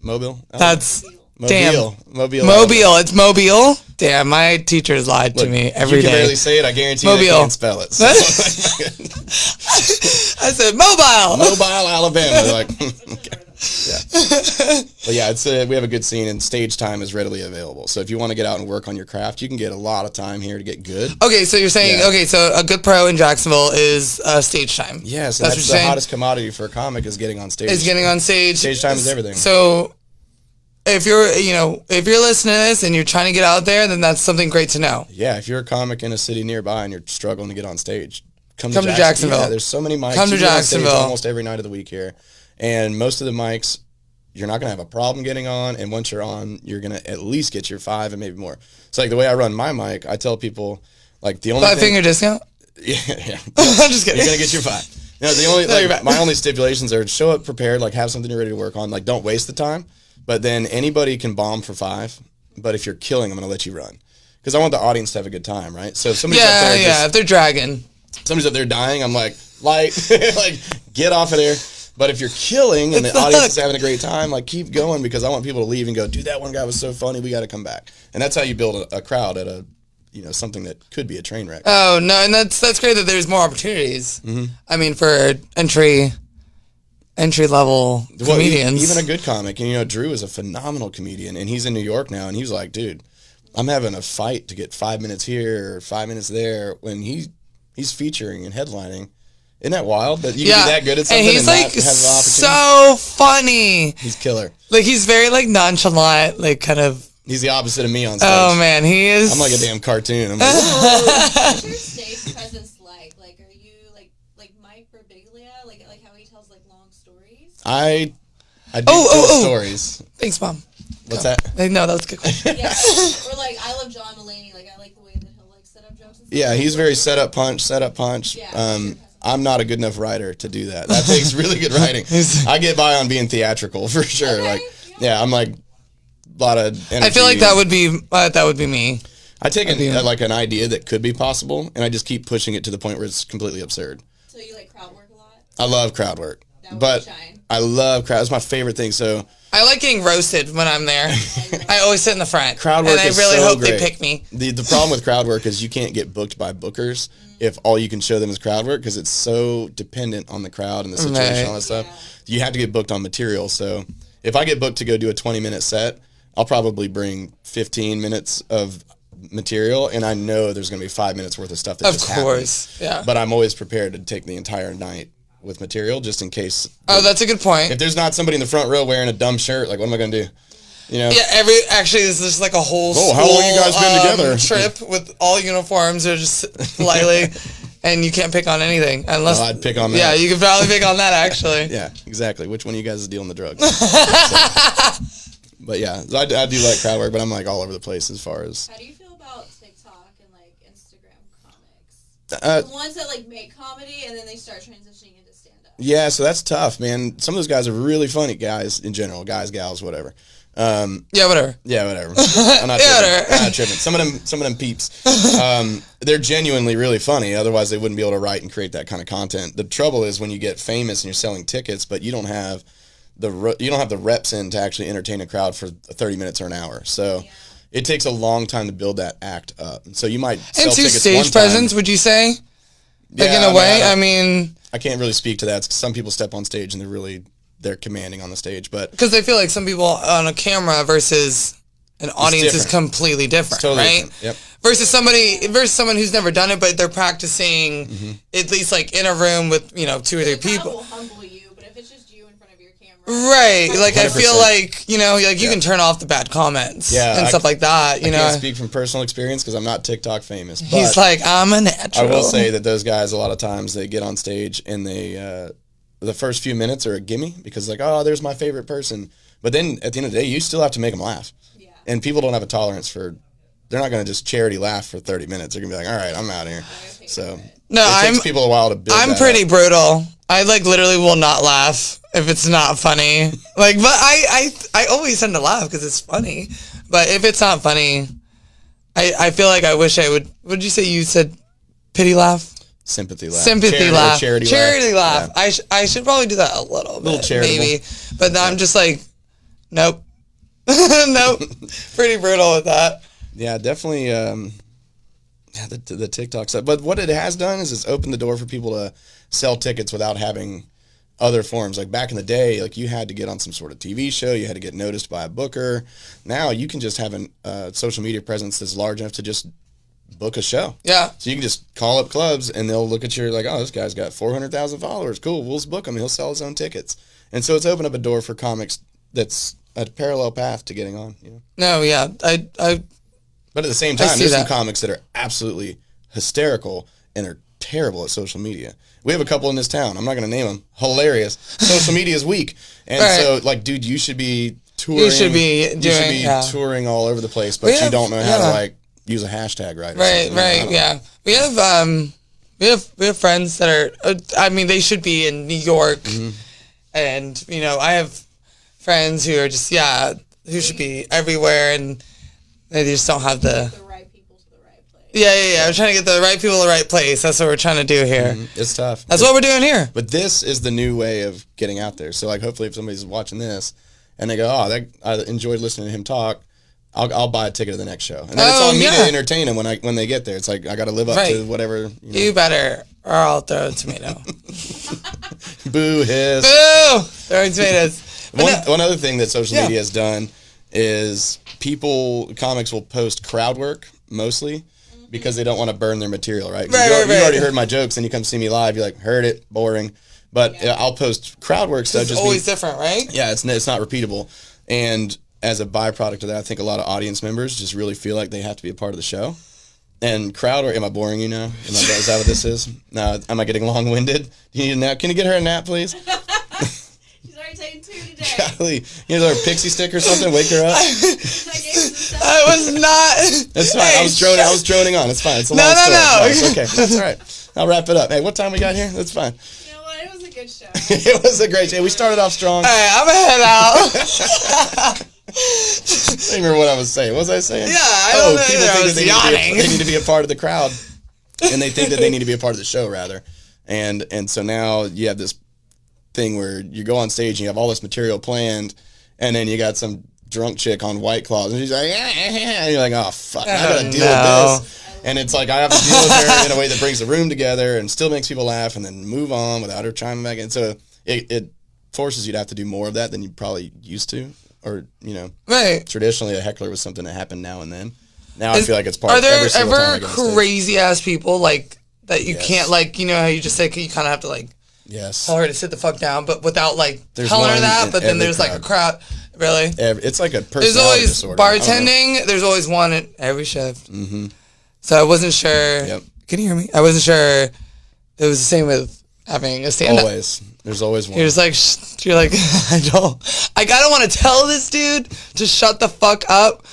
Mobile. That's Mobile. damn. Mobile. Mobile. It's Mobile. Damn, my teachers lied to me every you can day. barely say it. I guarantee you Mobile. they can't spell it. So. I said mobile. Mobile, Alabama. They're like, okay. Yeah. But yeah, it's we have a good scene, and stage time is readily available. So if you want to get out and work on your craft, you can get a lot of time here to get good. Okay, so you're saying so a good pro in Jacksonville is stage time. Yes, That's and what that's you're the saying? hottest commodity for a comic is getting on stage. Is getting on stage. Stage time is everything. So if you're listening to this and you're trying to get out there, then that's something great to know. Yeah, if you're a comic in a city nearby and you're struggling to get on stage, come to Jacksonville. Yeah, there's so many mics. Come to You get on stage Jacksonville. almost every night of the week here, and most of the mics, you're not gonna have a problem getting on. And once you're on, you're gonna at least get your 5 and maybe more. So like the way I run my mic, I tell people like the only 5-finger discount. Yeah, yeah. I'm just kidding. You're gonna get your 5. You know, the only No, you're right. my only stipulations are show up prepared, like have something you're ready to work on, like don't waste the time. But then anybody can bomb for 5. But if you're killing, I'm gonna let you run because I want the audience to have a good time, right? So if somebody's up there, If they're dragging. somebody's up there dying, I'm like light, like get off of there. But if you're killing and the audience is having a great time, like keep going because I want people to leave and go, dude, that one guy was so funny, we got to come back. And that's how you build a crowd at a, you know, something that could be a train wreck. Oh no, and that's great that there's more opportunities. Mm-hmm. I mean, for entry level comedians. Even a good comic. And, you know, Drew is a phenomenal comedian, and he's in New York now, and he's like, dude, I'm having a fight to get 5 minutes here or 5 minutes there when he's featuring and headlining. Isn't that wild that you can be that good at something and he's not like have the opportunity? so funny. He's killer. Like he's very like nonchalant, like kind of. He's the opposite of me on stage. Oh man, he is. I'm like a damn cartoon. I'm like, What's your stage presence like? Like, are you like Mike Birbiglia? Like how he tells like long stories? I do cool stories. Thanks, Mom. What's that? No, that was a good question. Yeah. Or like I love John Mulaney. Like I like the way that he'll like set up jokes and stuff. Yeah, he's very set up punch. Yeah. I'm not a good enough writer to do that. That takes really good writing. I get by on being theatrical for sure. Okay, Like, yeah, I'm like a lot of energy. I feel like that would be me. I take like an idea that could be possible, and I just keep pushing it to the point where it's completely absurd. So you like crowd work a lot? I love crowd work, That would but shine. I love crowd. It's my favorite thing. So I like getting roasted when I'm there. I always sit in the front. crowd work and I is really so hope great. they pick me. The problem with crowd work is you can't get booked by bookers if all you can show them is crowd work because it's so dependent on the crowd and the situation and all that stuff. You have to get booked on material. So if I get booked to go do a 20-minute set, I'll probably bring 15 minutes of material, and I know there's going to be 5 minutes worth of stuff that just happens. Of course, yeah. But I'm always prepared to take the entire night with material just in case. Oh, that's a good point. If there's not somebody in the front row wearing a dumb shirt, like what am I going to do? You know? Yeah, actually, this is like a whole Oh, how long you guys been together? trip with all uniforms or just slightly, and you can't pick on anything unless. Oh, I'd pick on that. Yeah, you could probably pick on that actually. Yeah, exactly. Which one of you guys is dealing the drugs? So, but yeah, I do like crowd work, but I'm like all over the place as far as. How do you feel about TikTok and like Instagram comics? The ones that like make comedy and then they start transitioning into stand up. Yeah, so that's tough, man. Some of those guys are really funny guys in general, guys, gals, whatever. Yeah, whatever. Yeah, whatever. I'm not tripping. whatever. I'm not tripping. Some of them peeps, they're genuinely really funny. Otherwise, they wouldn't be able to write and create that kind of content. The trouble is when you get famous and you're selling tickets, but you don't have the reps in to actually entertain a crowd for 30 minutes or an hour. So it takes a long time to build that act up. So you might sell And to tickets stage one time. presence, would you say? Like Yeah, in a way, I I mean, I can't really speak to that. 'Cause some people step on stage and they're commanding on the stage, but because I feel like some people on a camera versus an audience is different. completely different, it's totally right? different. Yep. Versus someone who's never done it, but they're practicing Mm-hmm. at least like in a room with 2 or 3 The crowd people. will humble you, but if it's just you in front of your camera, Right, like I feel 100%. like you can turn off the bad comments and stuff like that. You I know, can't speak from personal experience because I'm not TikTok famous. But he's like, I'm a I natural. will say that those guys, a lot of times, they get on stage and they, the first few minutes are a gimme because like, oh, there's my favorite person. But then at the end of the day, you still have to make them laugh. Yeah. And people don't have a tolerance for they're not going to just charity laugh for 30 minutes. They're going to be like, all right, I'm out of here. So No, it takes people a while to build I'm that pretty up. brutal. I like literally will not laugh if it's not funny. Like, but I always tend to laugh because it's funny. But if it's not funny, I feel like I wish I would. What did you say? You said pity laugh? Sympathy laugh. Sympathy laugh. Charity laugh. Yeah. I should probably do that a little bit. charitable. Maybe. But I'm just like, nope. Nope. Pretty brutal with that. Yeah, definitely. The TikTok stuff. But what it has done is it's opened the door for people to sell tickets without having other forms. Like back in the day, like you had to get on some sort of TV show, you had to get noticed by a booker. Now you can just have a social media presence that's large enough to just book a show. Yeah. So you can just call up clubs and they'll look at you like, oh, this guy's got 400,000 followers. Cool, we'll just book him. He'll sell his own tickets. And so it's opened up a door for comics that's a parallel path to getting on. You know? No, yeah. But at the same time, see there's some that. comics that are absolutely hysterical and are terrible at social media. We have a couple in this town. I'm not going to name them. Hilarious. Social media is weak. And Right. so, like, dude, you should be touring. You should be yeah. touring all over the place, but We you have- don't know how to, yeah. like, use a hashtag right or Right, something. I right, don't know. yeah. We have friends that are. I mean, they should be in New York, and I have friends who are just who should be everywhere, and they just don't have the. The right people to the right place. Yeah. We're trying to get the right people to the right place. That's what we're trying to do here. It's tough. That's what we're doing here. But this is the new way of getting out there. So, like, hopefully if somebody's watching this and they go, oh, I enjoyed listening to him talk, I'll buy a ticket to the next show. And then it's on me to entertain them when they get there. It's like I got to live up to whatever. You better, or I'll throw a tomato. Boo, hiss. Boo! Throwing tomatoes. One other thing that social media has done is comics will post crowd work mostly because they don't want to burn their material, right? You already heard my jokes and you come see me live, you're like, heard it, boring. But I'll post crowd work stuff. It's always different, right? Yeah, it's not repeatable. And as a byproduct of that, I think a lot of audience members just really feel like they have to be a part of the show. And crowd work, am I boring you now? Is that what this is? No, am I getting long-winded? Do you need a nap? Can you get her a nap, please? She's already taken 2 today. Golly, you know, a pixie stick or something? Wake her up. I was not. That's fine. I was droning on. It's fine. It's a long story. No. It's okay. That's all right. I'll wrap it up. Hey, what time we got here? That's fine. You know what? It was a good show. It was a great show. We started off strong. All right, I'm gonna head out. I don't remember what I was saying. What was I saying? Yeah, I don't know people either. I think was that yawning. they need to be a part of the crowd, and they think that they need to be a part of the show rather. And so now you have this thing where you go on stage and you have all this material planned, and then you got some drunk chick on White Claws, and she's like, and you're like, oh fuck, I gotta deal with this. And it's like I have to deal with her in a way that brings the room together and still makes people laugh, and then move on without her chiming back in. So it forces you to have to do more of that than you probably used to. Or, Right. traditionally a heckler was something that happened now and then. Now I feel like it's part Are of every there single time I ever go on stage. crazy ass people like that you Yes. can't like how you just say you kind of have to like Yes. tell her to sit the fuck down, but without like There's telling her one that. in But then every there's like a crowd. Really? It's like a There's personality always disorder. I don't know. bartending. There's always one at every shift. Mm-hmm. So I wasn't sure. Yep. Can you hear me? I wasn't sure. It was the same with having a stand-up. Always. There's always one. You're just like, you're like, I don't want to tell this dude to shut the fuck up.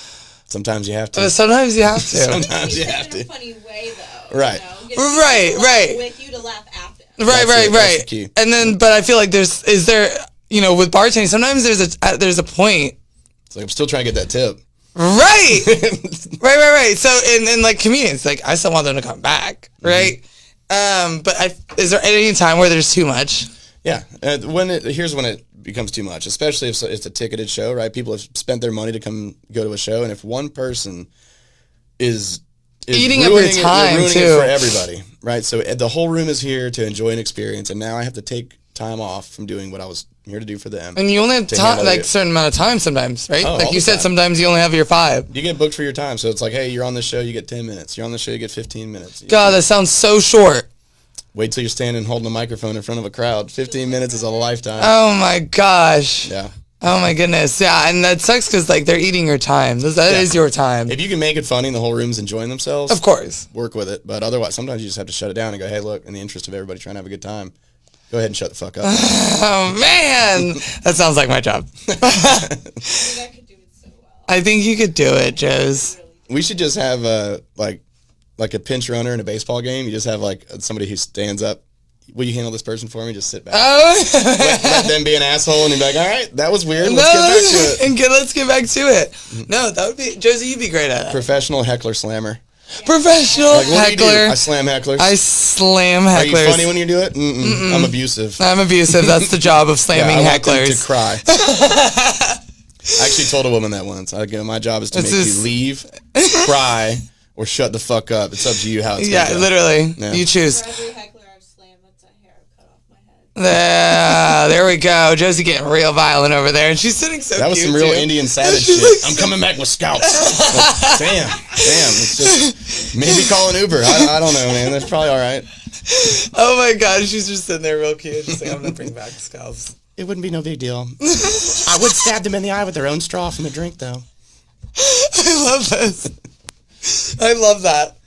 Sometimes you have to. But sometimes you have to. Sometimes you have In a to. funny way, though. Right. Get Right, people to right. laugh with you to laugh after. That's the key. And then, but I feel like is there, with bartending, sometimes there's a point. It's like I'm still trying to get that tip. Right. right. So, and like comedians, like I still want them to come back. Right. But is there any time where there's too much? Yeah. Here's when it becomes too much, especially if it's a ticketed show, right? People have spent their money to go to a show, and if one person is eating up ruining your time, ruining too. it for everybody, right? So the whole room is here to enjoy an experience, and now I have to take time off from doing what I was here to do for them. And you only have handle like it. a certain amount of time sometimes, right? Oh, Like all you the said, time. sometimes you only have your 5. You get booked for your time, so it's like, hey, you're on this show, you get 10 minutes. You're on the show, you get 15 minutes. God, that sounds so short. Wait till you're standing holding a microphone in front of a crowd. 15 minutes is a lifetime. Oh my gosh. Yeah. Oh my goodness. Yeah, and that sucks because like they're eating your time. That is your time. If you can make it funny and the whole room's enjoying themselves, Of course. work with it. But otherwise, sometimes you just have to shut it down and go, hey, look, in the interest of everybody trying to have a good time, go ahead and shut the fuck up. Oh man, that sounds like my job. I think I could do it so well. I think you could do it, Joes. Really We should just have like a pinch runner in a baseball game. You just have like somebody who stands up. Will you handle this person for me? Just sit back. Let them be an asshole, and you're like, all right, that was weird. Let's get back to it. And let's get back to it. No, that would be Josie. You'd be great at that. Professional heckler slammer. Professional Like, what heckler. do you do? I slam hecklers. I slam hecklers. Are you funny when you do it? Mm-mm. I'm abusive. I'm abusive. That's the job of slamming I want them hecklers. to cry. I actually told a woman that once. I go, my job is to make you leave, cry, or shut the fuck up. It's up to you how it's going to go. Literally. Yeah. You choose. For every heckler I've slammed, it's a hair cut off my head. There we go. Josie getting real violent over there, and she's sitting so That was cute, some real too. Indian savage She's shit. like I'm coming back with scalps. Like, damn. It's just maybe call an Uber. I don't know, man. That's probably all right. Oh my god, she's just sitting there real cute. She's like, I'm gonna bring back scalps. It wouldn't be no big deal. I would stab them in the eye with their own straw from the drink, though. I love this. I love that.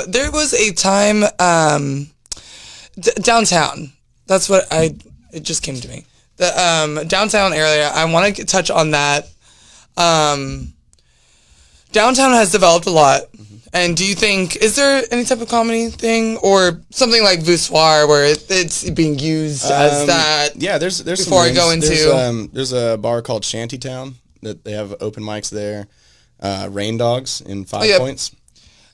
There was a time downtown. That's what it just came to me. The downtown area. I want to touch on that. Downtown has developed a lot. And do you think, is there any type of comedy thing or something like Voussoir where it's being used as that? Yeah, there's before I go into there's a bar called Shantytown that they have open mics there. Rain Dogs in Five Points.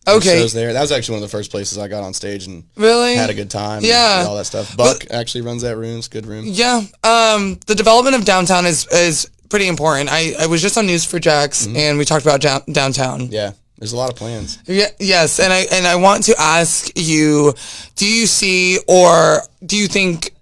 Okay. Shows there. That was actually one of the first places I got on stage and really had a good time. Yeah, and all that stuff. Buck actually runs that room. It's a good room. Yeah. The development of downtown is pretty important. I was just on News for Jax and we talked about downtown. Yeah. There's a lot of plans. Yeah, yes, and I want to ask you, do you see or do you think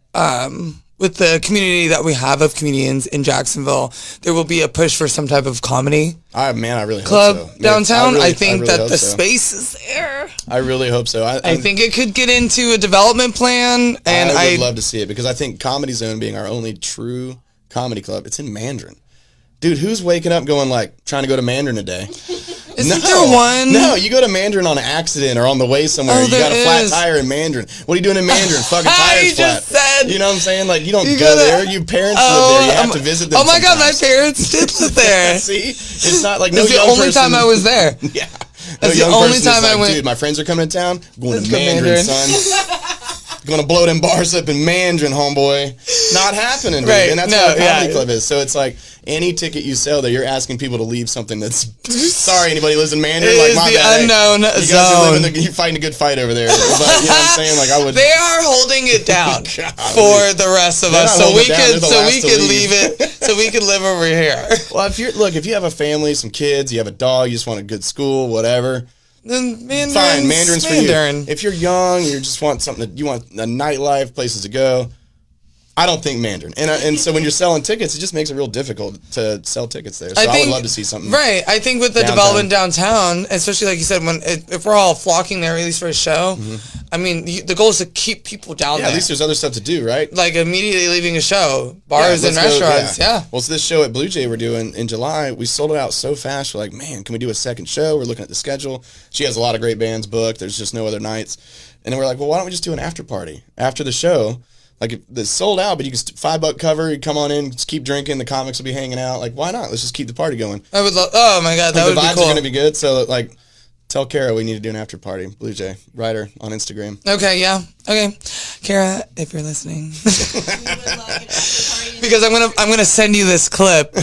with the community that we have of comedians in Jacksonville, there will be a push for some type of comedy I really club hope so. downtown? I think really that hope the so. space is there. I really hope so. I think it could get into a development plan, and I would love to see it because I think Comedy Zone being our only true comedy club, it's in Mandarin. Dude, who's waking up going like trying to go to Mandarin today? Isn't there one? No, you go to Mandarin on an accident or on the way somewhere. You got a flat tire in Mandarin. What are you doing in Mandarin? Fucking tire's flat. Just said, you know what I'm saying? Like you don't go there. Your parents live there. You have to visit them. Oh my god, my sometimes. parents did live there. See, it's not like no It's the young only person. time I was there. Yeah, That's the young only person is time I like, went. Dude, my friends are coming to town. Going Let's to go Mandarin, Mandarin. son. Going to blow them bars up in Mandarin, homeboy. Not happening, dude. Right, And that's no, what a comedy yeah. club is. So it's like any ticket you sell there, you're asking people to leave something that's sorry. Anybody lives in Mandarin? It Like is my the bad. unknown Hey, you guys are zone. you're fighting a good fight over there. But you know what I'm saying? Like I would. They are holding it down Golly. for the rest of They're us, not so holding we it down. could They're the last to leave leave. it, so we could live over here. Well, if you have a family, some kids, you have a dog, you just want a good school, whatever. Then Fine, Mandarin's for Mandarin. you. If you're young, you just want something that you want a nightlife, places to go. I don't think Mandarin, and so when you're selling tickets, it just makes it real difficult to sell tickets there. So I would love to see something. Right, I think with the downtown. development downtown, especially like you said, if we're all flocking there at least for a show, I mean, the goal is to keep people down there. At least there's other stuff to do, right? Like immediately leaving a show, bars and let's go, restaurants. Yeah. Well, so this show at Blue Jay we're doing in July, we sold it out so fast. We're like, man, can we do a second show? We're looking at the schedule. She has a lot of great bands booked. There's just no other nights. And then we're like, well, why don't we just do an after party after the show? Like, it's sold out, but you can $5 cover. You come on in, just keep drinking. The comics will be hanging out. Like, why not? Let's just keep the party going. I would love. Oh my god, that Like, would the be vibes cool. are going to be good. So, like, tell Kara we need to do an after party. Blue Jay, write her on Instagram. Okay, yeah, okay, Kara, if you're listening, We would like an after party. because I'm gonna send you this clip.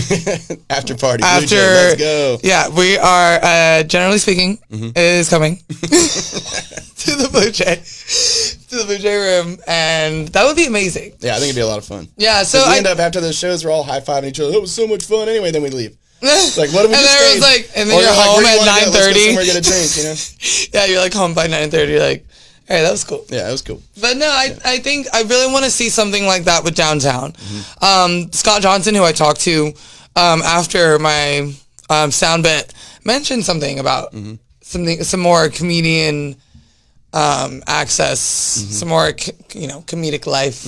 After party. Blue After, Jay, let's go. yeah, we are. Generally speaking, is coming to the Blue Jay room, and that would be amazing. Yeah, I think it'd be a lot of fun. Yeah, so we end up after those shows, we're all high-fiving each other. It was so much fun. Anyway, then we leave. Like, what if we and just then it was stayed? like, and then Or you're like, home where do you at wanna go? Let's go 9:30. somewhere, get a drink, you know? Yeah, you're like home by 9:30. You're like, hey, that was cool. Yeah, it was cool. But no, I think I really want to see something like that with downtown. Scott Johnson, who I talked to after my sound bit, mentioned something about some more comedian access, some more comedic life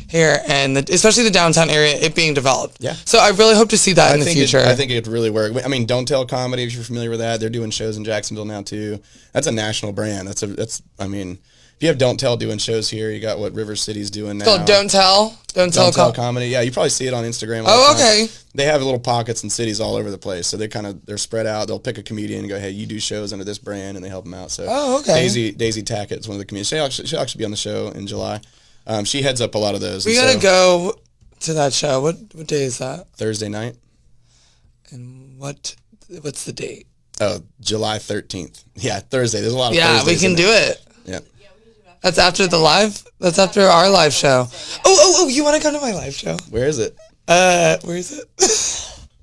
here, and especially the downtown area, it being developed. Yeah. So I really hope to see that in the future. I think it'd really work. I mean, Don't Tell Comedy, if you're familiar with that, they're doing shows in Jacksonville now too. That's a national brand. I mean, If you have Don't Tell doing shows here, you got what River City's doing now. So Don't Tell Comedy. Yeah, you probably see it on Instagram. Oh, okay. They have little pockets in cities all over the place, so they're spread out. They'll pick a comedian and go, "Hey, you do shows under this brand," and they help them out. So, okay. Daisy Tackett is one of the comedians. She'll actually be on the show in July. She heads up a lot of those. We gotta go to that show. What day is that? Thursday night. And what's the date? Oh, July 13th. Yeah, Thursday. There's a lot of Thursdays we can do it. Yeah. That's after the live? That's after our live show. Oh, you want to come to my live show? Where is it? Where is it?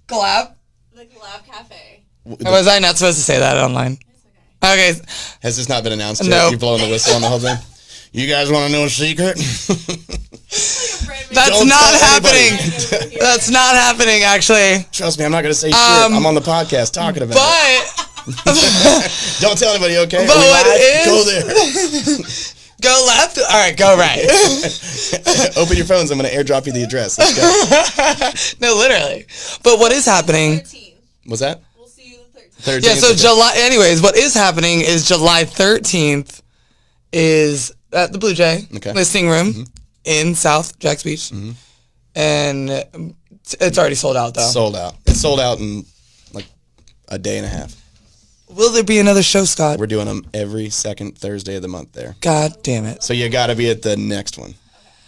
Collab? The Collab Cafe. Was I not supposed to say that online? It's okay. Okay. Has this not been announced yet? Nope. You blowing the whistle on the whole thing? You guys want to know a secret? That's Don't not tell happening. anybody. That's not happening, actually. Trust me, I'm not going to say shit. I'm on the podcast talking about it. But Don't tell anybody, okay? But Are we what live? is- Go there. go left. All right, go right. Open your phones. I'm going to airdrop you the address. Let's go. No, literally. But what is happening? 13th. Was that? We'll see you the 13th. 13th? Yeah, so Okay. July. Anyways, what is happening is July 13th is at the Blue Jay listening room in South Jacks Beach, and it's already sold out though. Sold out. It's sold out in like a day and a half. Will there be another show, Scott? We're doing them every second Thursday of the month there. God damn it. So you got to be at the next one.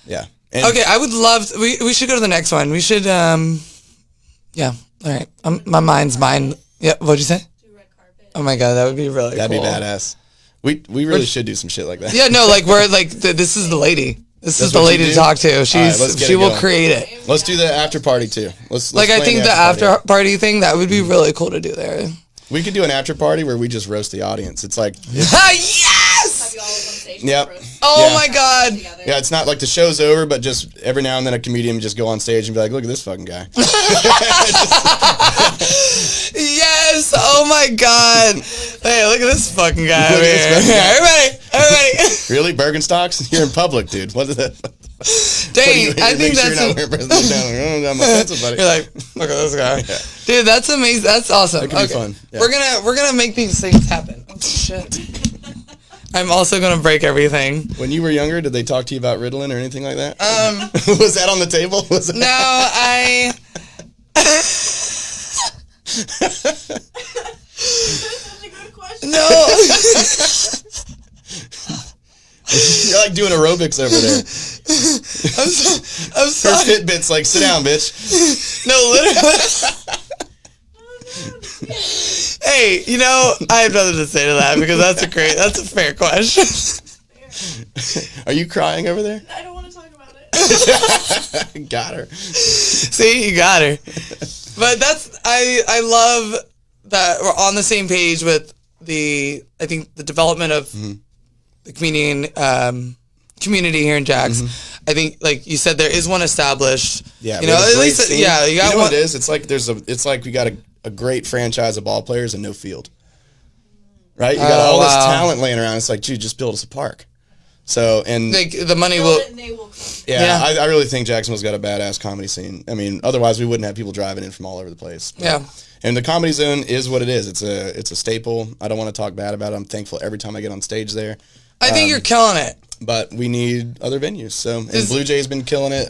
Yeah. And Okay, I would love. We should go to the next one. We should. Yeah. All right. My mind's mine. Yeah. What'd you say? Do red carpet. Oh my god, that would be really. That'd cool. be badass. We really should do some shit like that. Yeah. No. Like we're like this is the lady. This That's is the what you lady to do? talk to. let's get She it will going. create it. Let's do the after party too. Let's Like I plan think the after party thing that would be really cool to do there. We could do an after party where we just roast the audience. It's like, Yes. Have you all on stage? Yep. roast Oh Yeah. my god. together. yeah, it's not like the show's over, but just every now and then a comedian would just go on stage and be like, look at this fucking guy. Yes. Oh my god. Hey, look at this fucking guy Look over at this here. fucking guy. Everybody. Really? Birkenstocks? You're in public, dude. What is that? Dang, I think Make sure that's. you're not wearing Birkenstocks. I'm offensive, buddy. You're like, look at this guy, dude. That's amazing. That's awesome. That could be fun. Yeah. We're gonna make these things happen. Oh, shit. I'm also gonna break everything. When you were younger, did they talk to you about Ritalin or anything like that? Was that on the table? Was it? No, I. That's such a good question. No. You're like doing aerobics over there. I'm Her sorry. Fitbit's like, sit down, bitch. No, literally. Hey, you know, I have nothing to say to that because that's a fair question. Are you crying over there? I don't want to talk about it. Got her. See, you got her. But I love that we're on the same page with I think the development of the community here in Jax. I think, like you said, there is one established. Yeah, you we know, have a at great least scene. yeah, you got know one. what it is? It's like we got a great franchise of ball players and no field. Right? You got all this wow. talent laying around. It's like, dude, just build us a park. So and Like the money Build will. it and they will come. yeah, Yeah. I really think Jacksonville's got a badass comedy scene. I mean, otherwise we wouldn't have people driving in from all over the place. But- Yeah. And the Comedy Zone is what it is. It's a staple. I don't want to talk bad about it. I'm thankful every time I get on stage there. I think you're killing it. But we need other venues. So and Blue Jay's been killing it.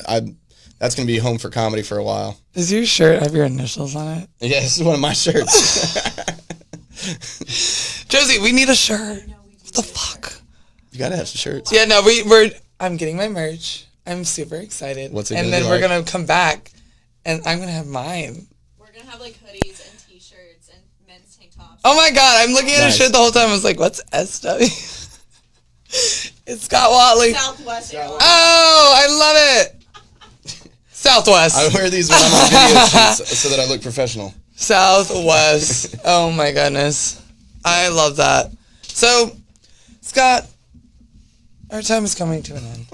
That's gonna be home for comedy for a while. Does your shirt have your initials on it? Yeah, this is one of my shirts. Josie, we need a shirt. What the fuck? You gotta have some shirts. Yeah, no, we're. I'm getting my merch. I'm super excited. What's it and gonna then be we're like? gonna come back, and I'm gonna have mine. We're going to have like hoodies and t-shirts and men's tank tops. Oh my god, I'm looking at Nice. his shirt the whole time. I was like, what's SW? It's Scott Whatley. Southwest Airlines. Oh, I love it. Southwest. I wear these when I'm on video shoots so that I look professional. Southwest. Oh my goodness. I love that. So, Scott, our time is coming to an end.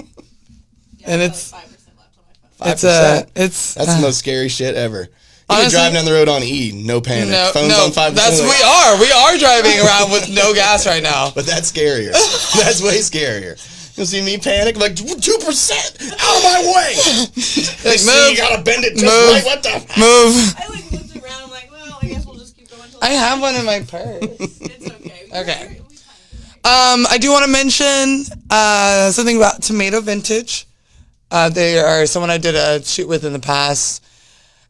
Yeah, and I it's- have like 5% left on my phone. 5%. It's That's the most scary shit ever. You Honestly- can drive down the road on E, no panic. no, Phone's no, on 5%. that's like, we are driving around with no gas right now. But that's scarier. That's way scarier. You'll see me panic, like 2%, out of my way. Like, See, move, you gotta bend it just move. right. What the? move. I like looked around. I'm like, well, I guess we'll just keep going. Till I have one in my purse. It's okay. Okay. We timed it I do want to mention something about Tomato Vintage. They are someone I did a shoot with in the past.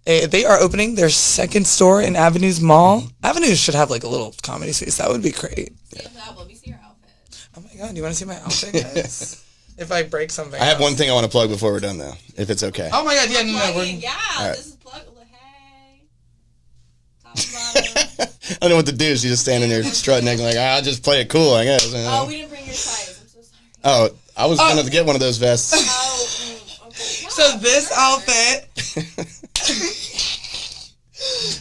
They are opening their second store in Avenues Mall. Avenues should have like a little comedy space. That would be great. Let me see your outfit. Oh my god, do you want to see my outfit, guys? If I break something. I have one thing I want to plug before we're done, though, if it's okay. Oh my god, yeah, no. Yeah, right. this is plug. Hey. Top and bottom. I don't know what to do. She's just standing there strutting, acting like, I'll just play it cool, I guess. Oh, we didn't bring your size. I'm so sorry. Oh, I was going to get one of those vests. Okay. So this outfit.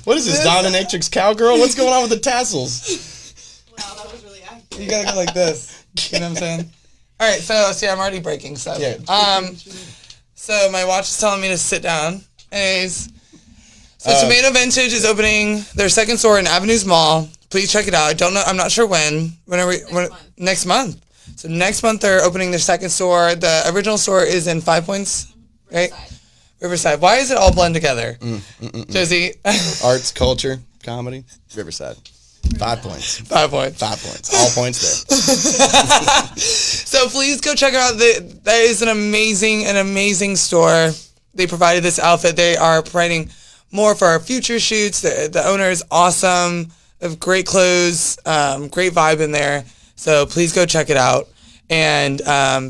What is this, dominatrix cowgirl? What's going on with the tassels? Wow, that was really accurate. You gotta go like this. You know what I'm saying? All right, so see, I'm already breaking stuff. Yeah. So my watch is telling me to sit down. Anyways, so Tomato Vintage is opening their second store in Avenues Mall. Please check it out. I don't know. I'm not sure when. Next month. So next month they're opening their second store. The original store is in 5 Points, right? Riverside. Why is it all blend together? Josie. Arts, culture, comedy, Riverside. 5 points. 5 points. 5 points. All points there. So please go check it out. That is an amazing store. They provided this outfit. They are providing more for our future shoots. The owner is awesome. They have great clothes, great vibe in there. So please go check it out. And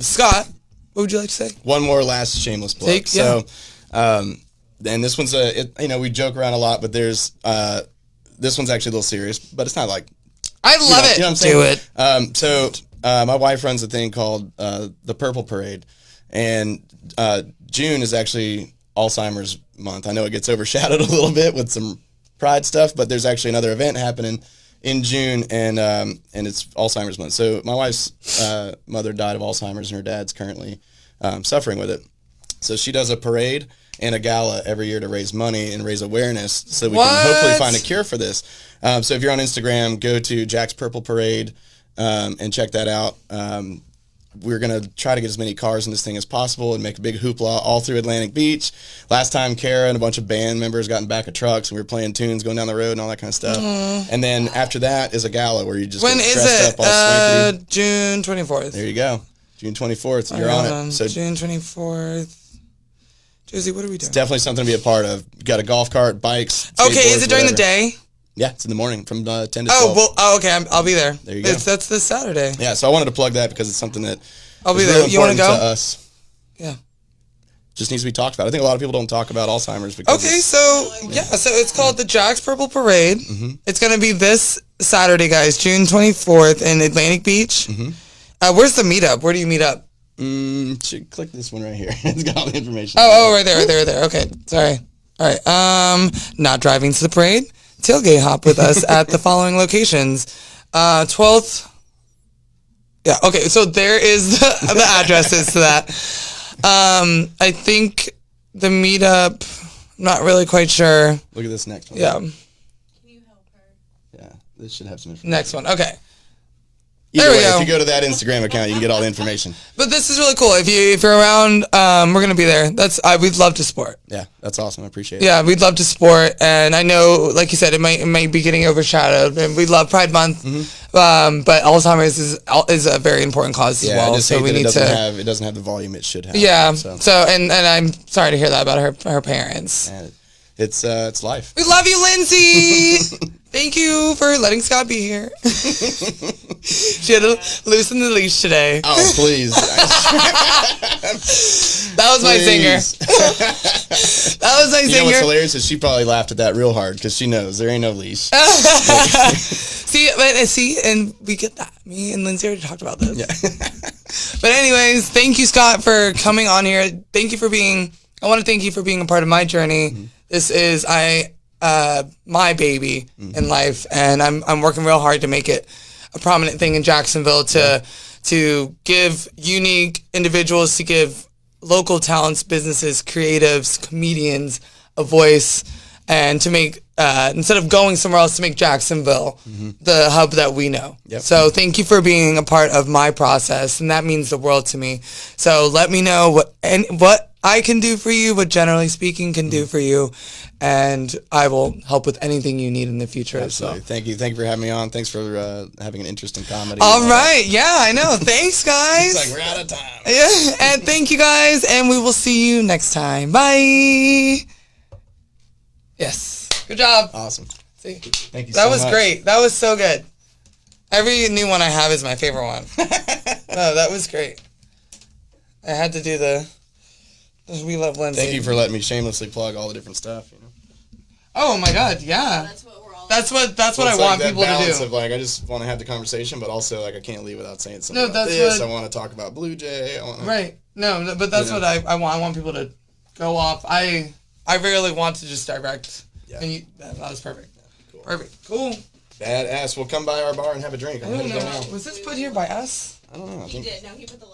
Scott, what would you like to say? One more last shameless plug. And this one's we joke around a lot, but there's this one's actually a little serious, but it's not like I love it. You know what I'm saying? Do it. My wife runs a thing called the Purple Parade, and June is actually Alzheimer's month. I know it gets overshadowed a little bit with some pride stuff, but there's actually another event happening in June, and it's Alzheimer's month. So my wife's mother died of Alzheimer's, and her dad's currently suffering with it. So she does a parade and a gala every year to raise money and raise awareness so we can hopefully find a cure for this. So if you're on Instagram, go to Jack's Purple Parade and check that out. We're going to try to get as many cars in this thing as possible and make a big hoopla all through Atlantic Beach. Last time, Kara and a bunch of band members got in back of trucks and we were playing tunes going down the road and all that kind of stuff. And then after that is a gala where you just when get is dressed it? up all swanky. June 24th. There you go. June 24th. You're on it. So June 24th. Josie, what are we doing? it's definitely something to be a part of. You got a golf cart, bikes. Okay, skateboards, is it during the whatever. day? Yeah, it's in the morning from 10 to 12. Okay, I'll be there. There you go. That's this Saturday. Yeah, so I wanted to plug that because it's something that I'll be is there. really You want to important go? to us. Yeah. Just needs to be talked about. I think a lot of people don't talk about Alzheimer's because Okay, so it's called the Jack's Purple Parade. It's gonna be this Saturday, guys, June 24th in Atlantic Beach. Where's the meetup? Where do you meet up? click this one right here. It's got all the information. Oh, right there. Okay, sorry. All right. Not driving to the parade. Tailgate hop with us at the following locations. 12th. Yeah. Okay. So there is the addresses to that. I think the meetup. I'm not really quite sure. Look at this next one. Yeah. Can you help her? Yeah. This should have some information. Next one. Okay. Either There we way, go. if you go to that Instagram account, you can get all the information. But this is really cool. If you're around, we're gonna be there. We'd love to support. Yeah, that's awesome. I appreciate it. Yeah, we'd love to support, and I know, like you said, it might be getting overshadowed, and we love Pride Month, but Alzheimer's is a very important cause as Yeah, well. I just So hate we that need it doesn't have the volume it should have. Yeah. So, And I'm sorry to hear that about her parents. and it's life. We love you, Lindsay. Thank you for letting Scott be here. She had to loosen the leash today. Oh, please. That was my singer. That was my You know what's singer. hilarious is she probably laughed at that real hard because she knows there ain't no leash. See, and we get that. Me and Lindsay already talked about this. Yeah. But anyways, thank you, Scott, for coming on here. I want to thank you for being a part of my journey. This is my baby in life, and I'm working real hard to make it a prominent thing in Jacksonville to give unique individuals, to give local talents, businesses, creatives, comedians a voice, and to make instead of going somewhere else, to make Jacksonville the hub that we know. Yep. So thank you for being a part of my process, and that means the world to me. So let me know what I can do for you, what Generally Speaking can do for you, and I will help with anything you need in the future Absolutely. as well. Thank you for having me on. Thanks for having an interest in comedy. All right. Yeah, I know. Thanks, guys. It's like we're out of time. Yeah, and thank you guys, and we will see you next time. Bye. Yes. Good job. Awesome. See? Thank you That so was much. great. That was so good. Every new one I have is my favorite one. No, that was great. I had to do the We Love Lindsay. Thank you for letting me shamelessly plug all the different stuff, you know. Oh my God, yeah. That's what we're all. That's what So I it's like want that people to balance do. Of like, I just want to have the conversation, but also like I can't leave without saying something No, about that's this. what- I want to talk about Blue Jay. I want to, Right. No, but that's You know. what I want. I want people to go off. I rarely want to just direct. Yeah. And that was perfect. Cool. Perfect. Cool. Badass. We'll come by our bar and have a drink. I I'm don't headed know. there now. Was this put here by us? I don't know. I He think did. No, he put the